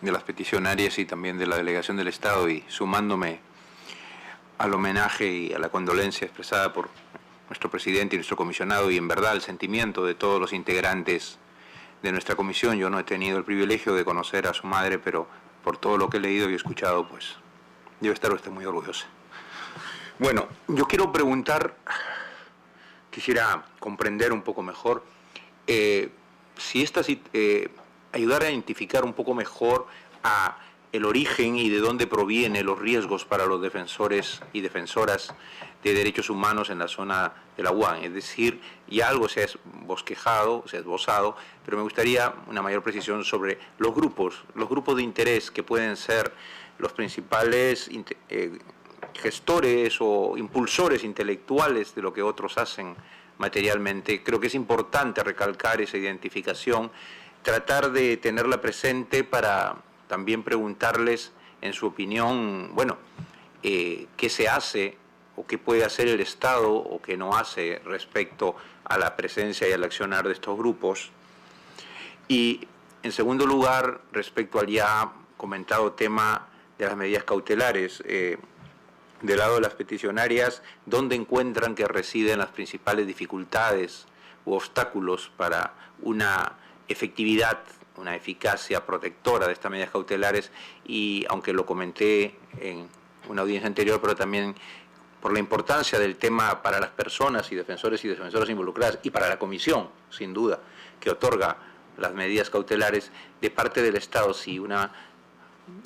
de las peticionarias y también de la delegación del Estado, y sumándome al homenaje y a la condolencia expresada por nuestro presidente y nuestro comisionado, y en verdad el sentimiento de todos los integrantes de nuestra comisión. Yo no he tenido el privilegio de conocer a su madre, pero por todo lo que he leído y escuchado, pues debe estar usted muy orgullosa. Bueno, yo quiero preguntar, quisiera comprender un poco mejor, ayudar a identificar un poco mejor el origen y de dónde provienen los riesgos para los defensores y defensoras de derechos humanos en la zona de la UAN. Es decir, ya algo se ha bosquejado, se ha esbozado, pero me gustaría una mayor precisión sobre los grupos de interés que pueden ser los principales gestores o impulsores intelectuales de lo que otros hacen materialmente. Creo que es importante recalcar esa identificación tratar de tenerla presente para también preguntarles, en su opinión, bueno, qué se hace o qué puede hacer el Estado o qué no hace respecto a la presencia y al accionar de estos grupos. Y, en segundo lugar, respecto al ya comentado tema de las medidas cautelares, del lado de las peticionarias, ¿dónde encuentran que residen las principales dificultades u obstáculos para una efectividad, una eficacia protectora de estas medidas cautelares? Y aunque lo comenté en una audiencia anterior, pero también por la importancia del tema para las personas y defensoras involucradas, y para la comisión, sin duda, que otorga las medidas cautelares de parte del Estado, sí, una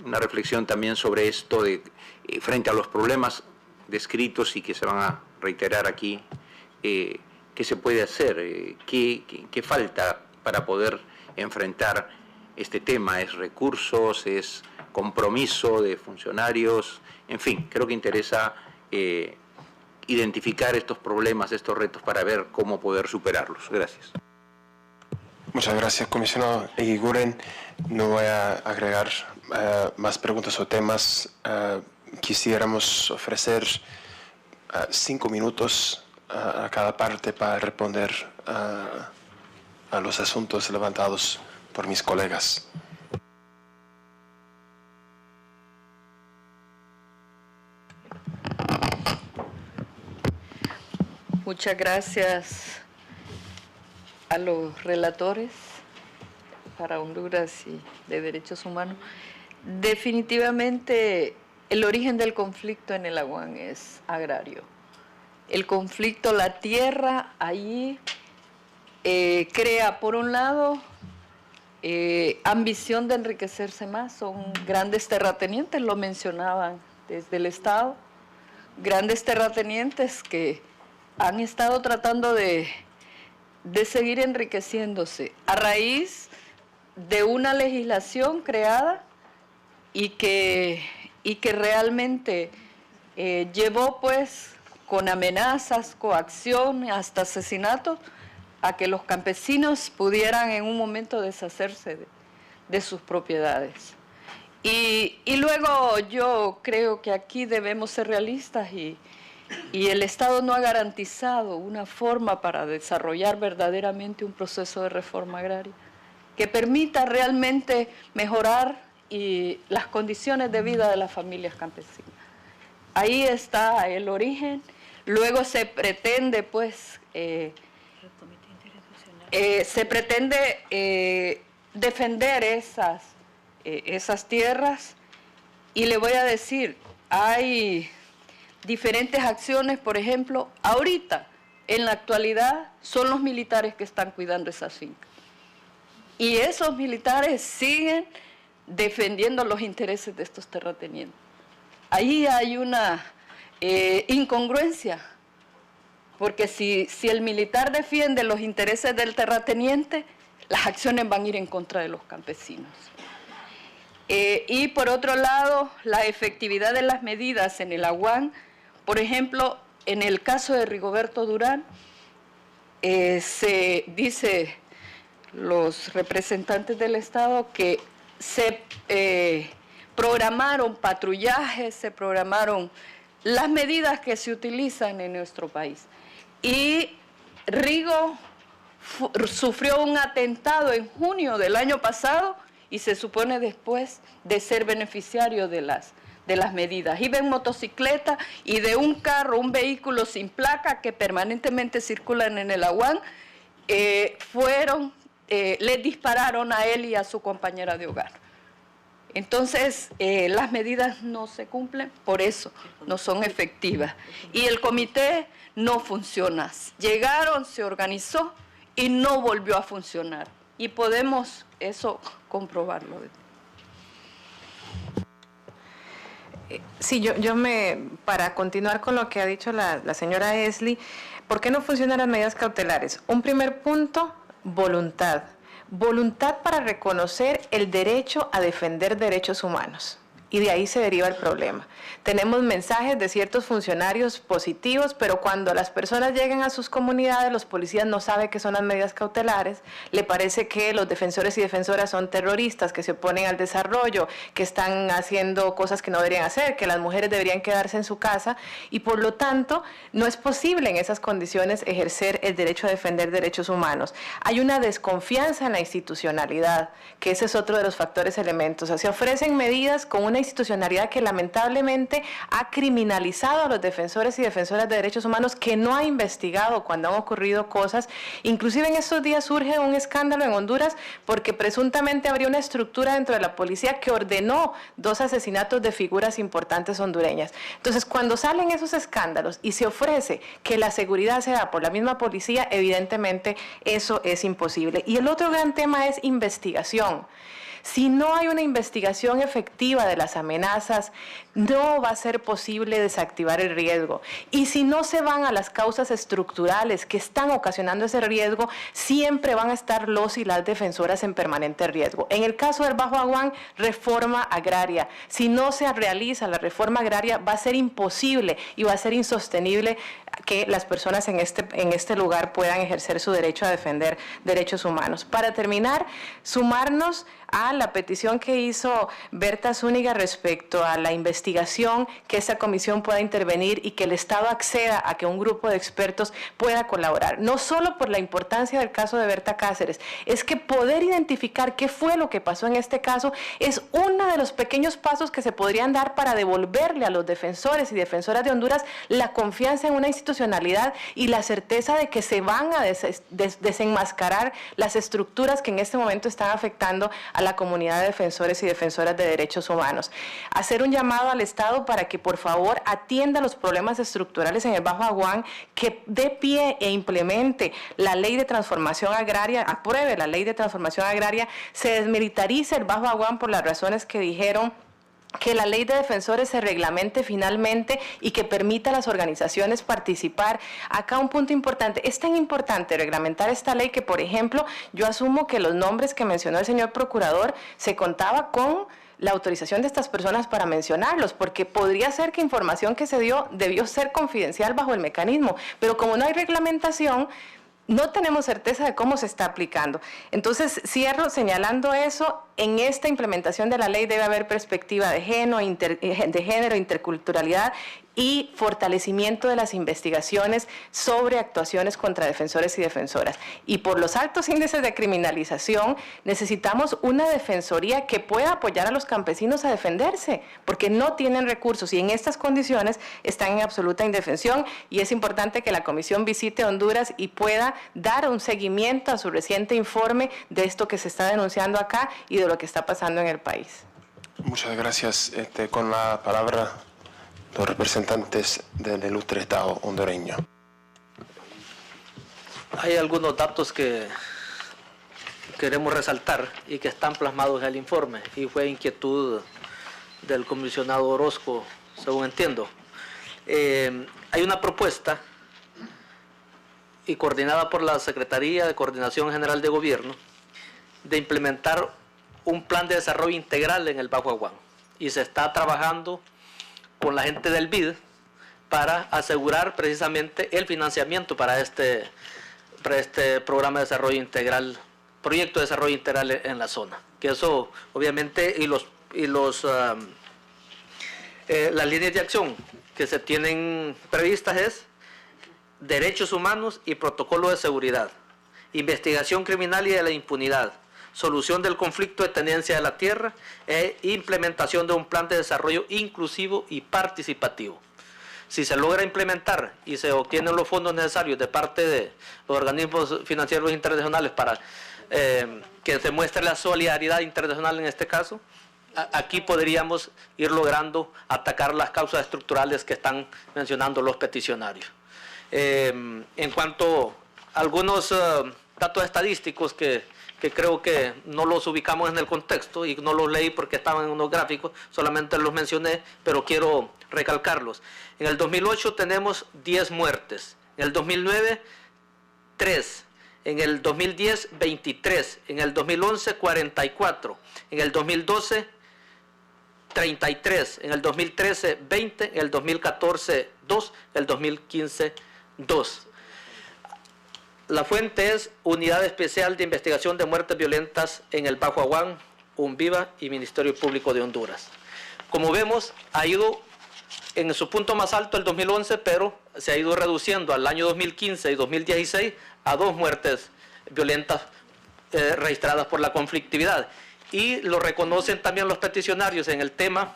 reflexión también sobre esto de frente a los problemas descritos y que se van a reiterar aquí, ¿qué se puede hacer? ¿Qué falta para poder enfrentar este tema? ¿Es recursos? ¿Es compromiso de funcionarios? En fin, creo que interesa identificar estos problemas, estos retos, para ver cómo poder superarlos. Gracias. Muchas gracias, comisionado Eguiguren. No voy a agregar más preguntas o temas. Quisiéramos ofrecer 5 minutos a cada parte para responder a los asuntos levantados por mis colegas. Muchas gracias a los relatores para Honduras y de Derechos Humanos. Definitivamente el origen del conflicto en el Aguán es agrario. El conflicto, la tierra allí crea, por un lado, ambición de enriquecerse más. Son grandes terratenientes, lo mencionaban desde el Estado, grandes terratenientes que han estado tratando de seguir enriqueciéndose a raíz de una legislación creada y que realmente llevó, pues, con amenazas, coacción, hasta asesinatos, a que los campesinos pudieran en un momento deshacerse de sus propiedades. Y luego yo creo que aquí debemos ser realistas y el Estado no ha garantizado una forma para desarrollar verdaderamente un proceso de reforma agraria que permita realmente mejorar las condiciones de vida de las familias campesinas. Ahí está el origen. Luego se pretende, pues, defender esas tierras, y le voy a decir, hay diferentes acciones. Por ejemplo, ahorita, en la actualidad, son los militares que están cuidando esas fincas. Y esos militares siguen defendiendo los intereses de estos terratenientes. Ahí hay una incongruencia, porque si el militar defiende los intereses del terrateniente, las acciones van a ir en contra de los campesinos. Y por otro lado, la efectividad de las medidas en el Aguán. Por ejemplo, en el caso de Rigoberto Durán, se dice los representantes del Estado que se programaron patrullajes, se programaron las medidas que se utilizan en nuestro país. Y Rigo sufrió un atentado en junio del año pasado y se supone después de ser beneficiario de las medidas. Iba en motocicleta y de un carro, un vehículo sin placa que permanentemente circulan en el Aguán, le dispararon a él y a su compañera de hogar. Entonces, las medidas no se cumplen, por eso no son efectivas. Y el comité no funciona. Llegaron, se organizó y no volvió a funcionar. Y podemos eso comprobarlo. Sí, para continuar con lo que ha dicho la señora Esli, ¿por qué no funcionan las medidas cautelares? Un primer punto, voluntad. Voluntad para reconocer el derecho a defender derechos humanos. Y de ahí se deriva el problema. Tenemos mensajes de ciertos funcionarios positivos, pero cuando las personas llegan a sus comunidades, los policías no saben qué son las medidas cautelares, le parece que los defensores y defensoras son terroristas, que se oponen al desarrollo, que están haciendo cosas que no deberían hacer, que las mujeres deberían quedarse en su casa, y por lo tanto no es posible en esas condiciones ejercer el derecho a defender derechos humanos. Hay una desconfianza en la institucionalidad, que ese es otro de los factores elementos. O sea, se ofrecen medidas con una institucionalidad que lamentablemente ha criminalizado a los defensores y defensoras de derechos humanos, que no ha investigado cuando han ocurrido cosas. Inclusive en estos días surge un escándalo en Honduras porque presuntamente habría una estructura dentro de la policía que ordenó 2 asesinatos de figuras importantes hondureñas. Entonces, cuando salen esos escándalos y se ofrece que la seguridad se da por la misma policía, evidentemente eso es imposible. Y el otro gran tema es investigación. Si no hay una investigación efectiva de las amenazas, no va a ser posible desactivar el riesgo. Y si no se van a las causas estructurales que están ocasionando ese riesgo, siempre van a estar los y las defensoras en permanente riesgo. En el caso del Bajo Aguán, reforma agraria. Si no se realiza la reforma agraria, va a ser imposible y va a ser insostenible que las personas en este lugar puedan ejercer su derecho a defender derechos humanos. Para terminar, sumarnos a la petición que hizo Berta Zúñiga respecto a la investigación, que esa comisión pueda intervenir y que el Estado acceda a que un grupo de expertos pueda colaborar. No solo por la importancia del caso de Berta Cáceres, es que poder identificar qué fue lo que pasó en este caso es uno de los pequeños pasos que se podrían dar para devolverle a los defensores y defensoras de Honduras la confianza en una institucionalidad y la certeza de que se van a desenmascarar las estructuras que en este momento están afectando a la comunidad de defensores y defensoras de derechos humanos. Hacer un llamado al Estado para que por favor atienda los problemas estructurales en el Bajo Aguán, que dé pie e implemente la ley de transformación agraria, apruebe la ley de transformación agraria, se desmilitarice el Bajo Aguán por las razones que dijeron, que la ley de defensores se reglamente finalmente y que permita a las organizaciones participar. Acá un punto importante, es tan importante reglamentar esta ley que, por ejemplo, yo asumo que los nombres que mencionó el señor procurador se contaba con la autorización de estas personas para mencionarlos, porque podría ser que información que se dio debió ser confidencial bajo el mecanismo, pero como no hay reglamentación, no tenemos certeza de cómo se está aplicando. Entonces, cierro señalando eso. En esta implementación de la ley debe haber perspectiva de género, interculturalidad y fortalecimiento de las investigaciones sobre actuaciones contra defensores y defensoras. Y por los altos índices de criminalización, necesitamos una defensoría que pueda apoyar a los campesinos a defenderse, porque no tienen recursos y en estas condiciones están en absoluta indefensión, y es importante que la Comisión visite Honduras y pueda dar un seguimiento a su reciente informe de esto que se está denunciando acá y de lo que está pasando en el país. Muchas gracias. Con la palabra los representantes del ilustre Estado hondureño. Hay algunos datos que queremos resaltar y que están plasmados en el informe, y fue inquietud del comisionado Orozco, según entiendo. Hay una propuesta y coordinada por la Secretaría de Coordinación General de Gobierno de implementar un plan de desarrollo integral en el Bajo Aguán, y se está trabajando con la gente del BID para asegurar precisamente el financiamiento para este programa de desarrollo integral, proyecto de desarrollo integral en la zona. Que eso obviamente las líneas de acción que se tienen previstas es derechos humanos y protocolo de seguridad, investigación criminal y de la impunidad, solución del conflicto de tenencia de la tierra e implementación de un plan de desarrollo inclusivo y participativo. Si se logra implementar y se obtienen los fondos necesarios de parte de los organismos financieros internacionales para que se muestre la solidaridad internacional en este caso, aquí podríamos ir logrando atacar las causas estructurales que están mencionando los peticionarios. En cuanto a algunos datos estadísticos que creo que no los ubicamos en el contexto y no los leí porque estaban en unos gráficos, solamente los mencioné, pero quiero recalcarlos. En el 2008 tenemos 10 muertes, en el 2009 3, en el 2010 23, en el 2011 44, en el 2012 33, en el 2013 20, en el 2014 2, el 2015 2. La fuente es Unidad Especial de Investigación de Muertes Violentas en el Bajo Aguán, UNVIVA y Ministerio Público de Honduras. Como vemos, ha ido en su punto más alto el 2011, pero se ha ido reduciendo al año 2015 y 2016 a 2 muertes violentas registradas por la conflictividad. Y lo reconocen también los peticionarios en el tema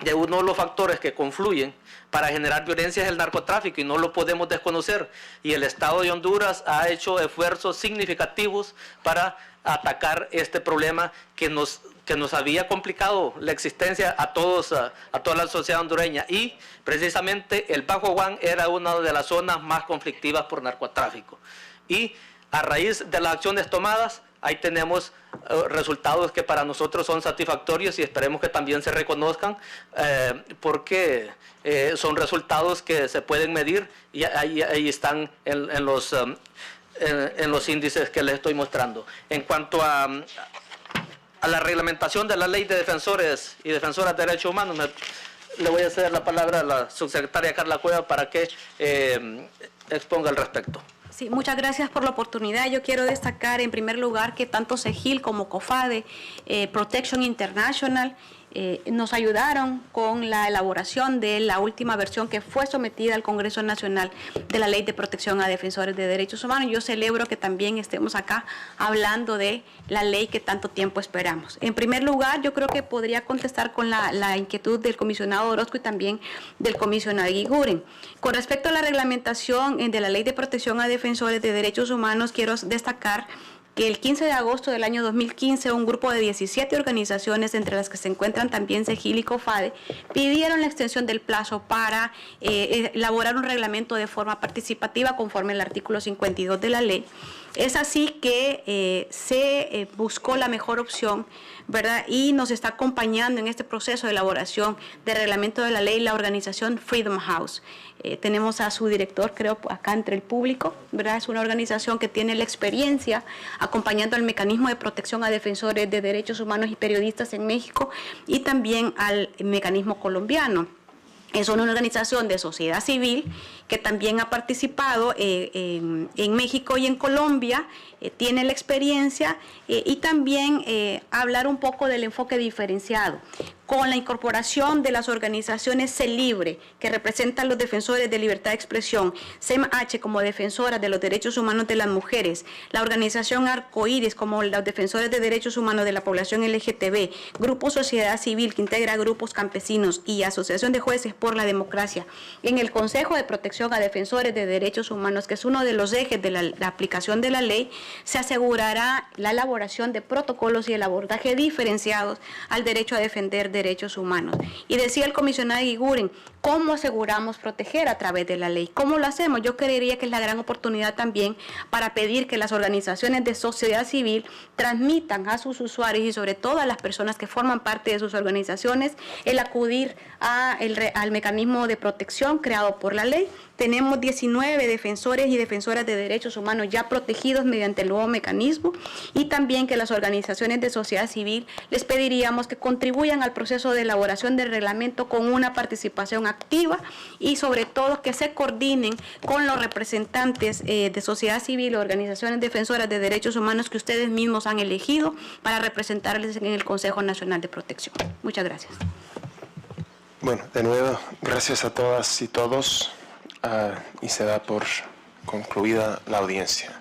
de uno de los factores que confluyen para generar violencia es el narcotráfico, y no lo podemos desconocer. Y el Estado de Honduras ha hecho esfuerzos significativos para atacar este problema que nos había complicado la existencia a toda la sociedad hondureña. Y precisamente el Bajo Aguán era una de las zonas más conflictivas por narcotráfico. Y a raíz de las acciones tomadas, ahí tenemos resultados que para nosotros son satisfactorios y esperemos que también se reconozcan porque son resultados que se pueden medir y ahí están en los índices que les estoy mostrando. En cuanto a la reglamentación de la Ley de Defensores y Defensoras de Derechos Humanos, le voy a ceder la palabra a la subsecretaria Carla Cueva para que exponga al respecto. Sí, muchas gracias por la oportunidad. Yo quiero destacar en primer lugar que tanto CEGIL como COFADE, Protection International, nos ayudaron con la elaboración de la última versión que fue sometida al Congreso Nacional de la Ley de Protección a Defensores de Derechos Humanos. Yo celebro que también estemos acá hablando de la ley que tanto tiempo esperamos. En primer lugar, yo creo que podría contestar con la inquietud del comisionado Orozco y también del comisionado Eguiguren. Con respecto a la reglamentación de la Ley de Protección a Defensores de Derechos Humanos, quiero destacar que el 15 de agosto del año 2015 un grupo de 17 organizaciones, entre las que se encuentran también CEGIL y COFADE, pidieron la extensión del plazo para elaborar un reglamento de forma participativa conforme al artículo 52 de la ley. Es así que se buscó la mejor opción, ¿verdad? Y nos está acompañando en este proceso de elaboración del reglamento de la ley la organización Freedom House. Tenemos a su director, creo, acá entre el público, ¿verdad? Es una organización que tiene la experiencia acompañando al mecanismo de protección a defensores de derechos humanos y periodistas en México y también al mecanismo colombiano. Es una organización de sociedad civil que también ha participado en México y en Colombia, tiene la experiencia y también hablar un poco del enfoque diferenciado. Con la incorporación de las organizaciones CELIBRE, que representan los defensores de libertad de expresión, CEMH como defensora de los derechos humanos de las mujeres, la organización Arcoíris como los defensores de derechos humanos de la población LGTB, Grupo Sociedad Civil que integra grupos campesinos y Asociación de Jueces por la Democracia, en el Consejo de Protección a Defensores de Derechos Humanos, que es uno de los ejes de la aplicación de la ley, se asegurará la elaboración de protocolos y el abordaje diferenciados al derecho a defender derechos humanos. Y decía el comisionado Eguiguren, ¿cómo aseguramos proteger a través de la ley? ¿Cómo lo hacemos? Yo creería que es la gran oportunidad también para pedir que las organizaciones de sociedad civil transmitan a sus usuarios y sobre todo a las personas que forman parte de sus organizaciones el acudir al mecanismo de protección creado por la ley. Tenemos 19 defensores y defensoras de derechos humanos ya protegidos mediante el nuevo mecanismo y también que las organizaciones de sociedad civil les pediríamos que contribuyan al proceso de elaboración del reglamento con una participación activa y sobre todo que se coordinen con los representantes de sociedad civil o organizaciones defensoras de derechos humanos que ustedes mismos han elegido para representarles en el Consejo Nacional de Protección. Muchas gracias. Bueno, de nuevo, gracias a todas y todos y se da por concluida la audiencia.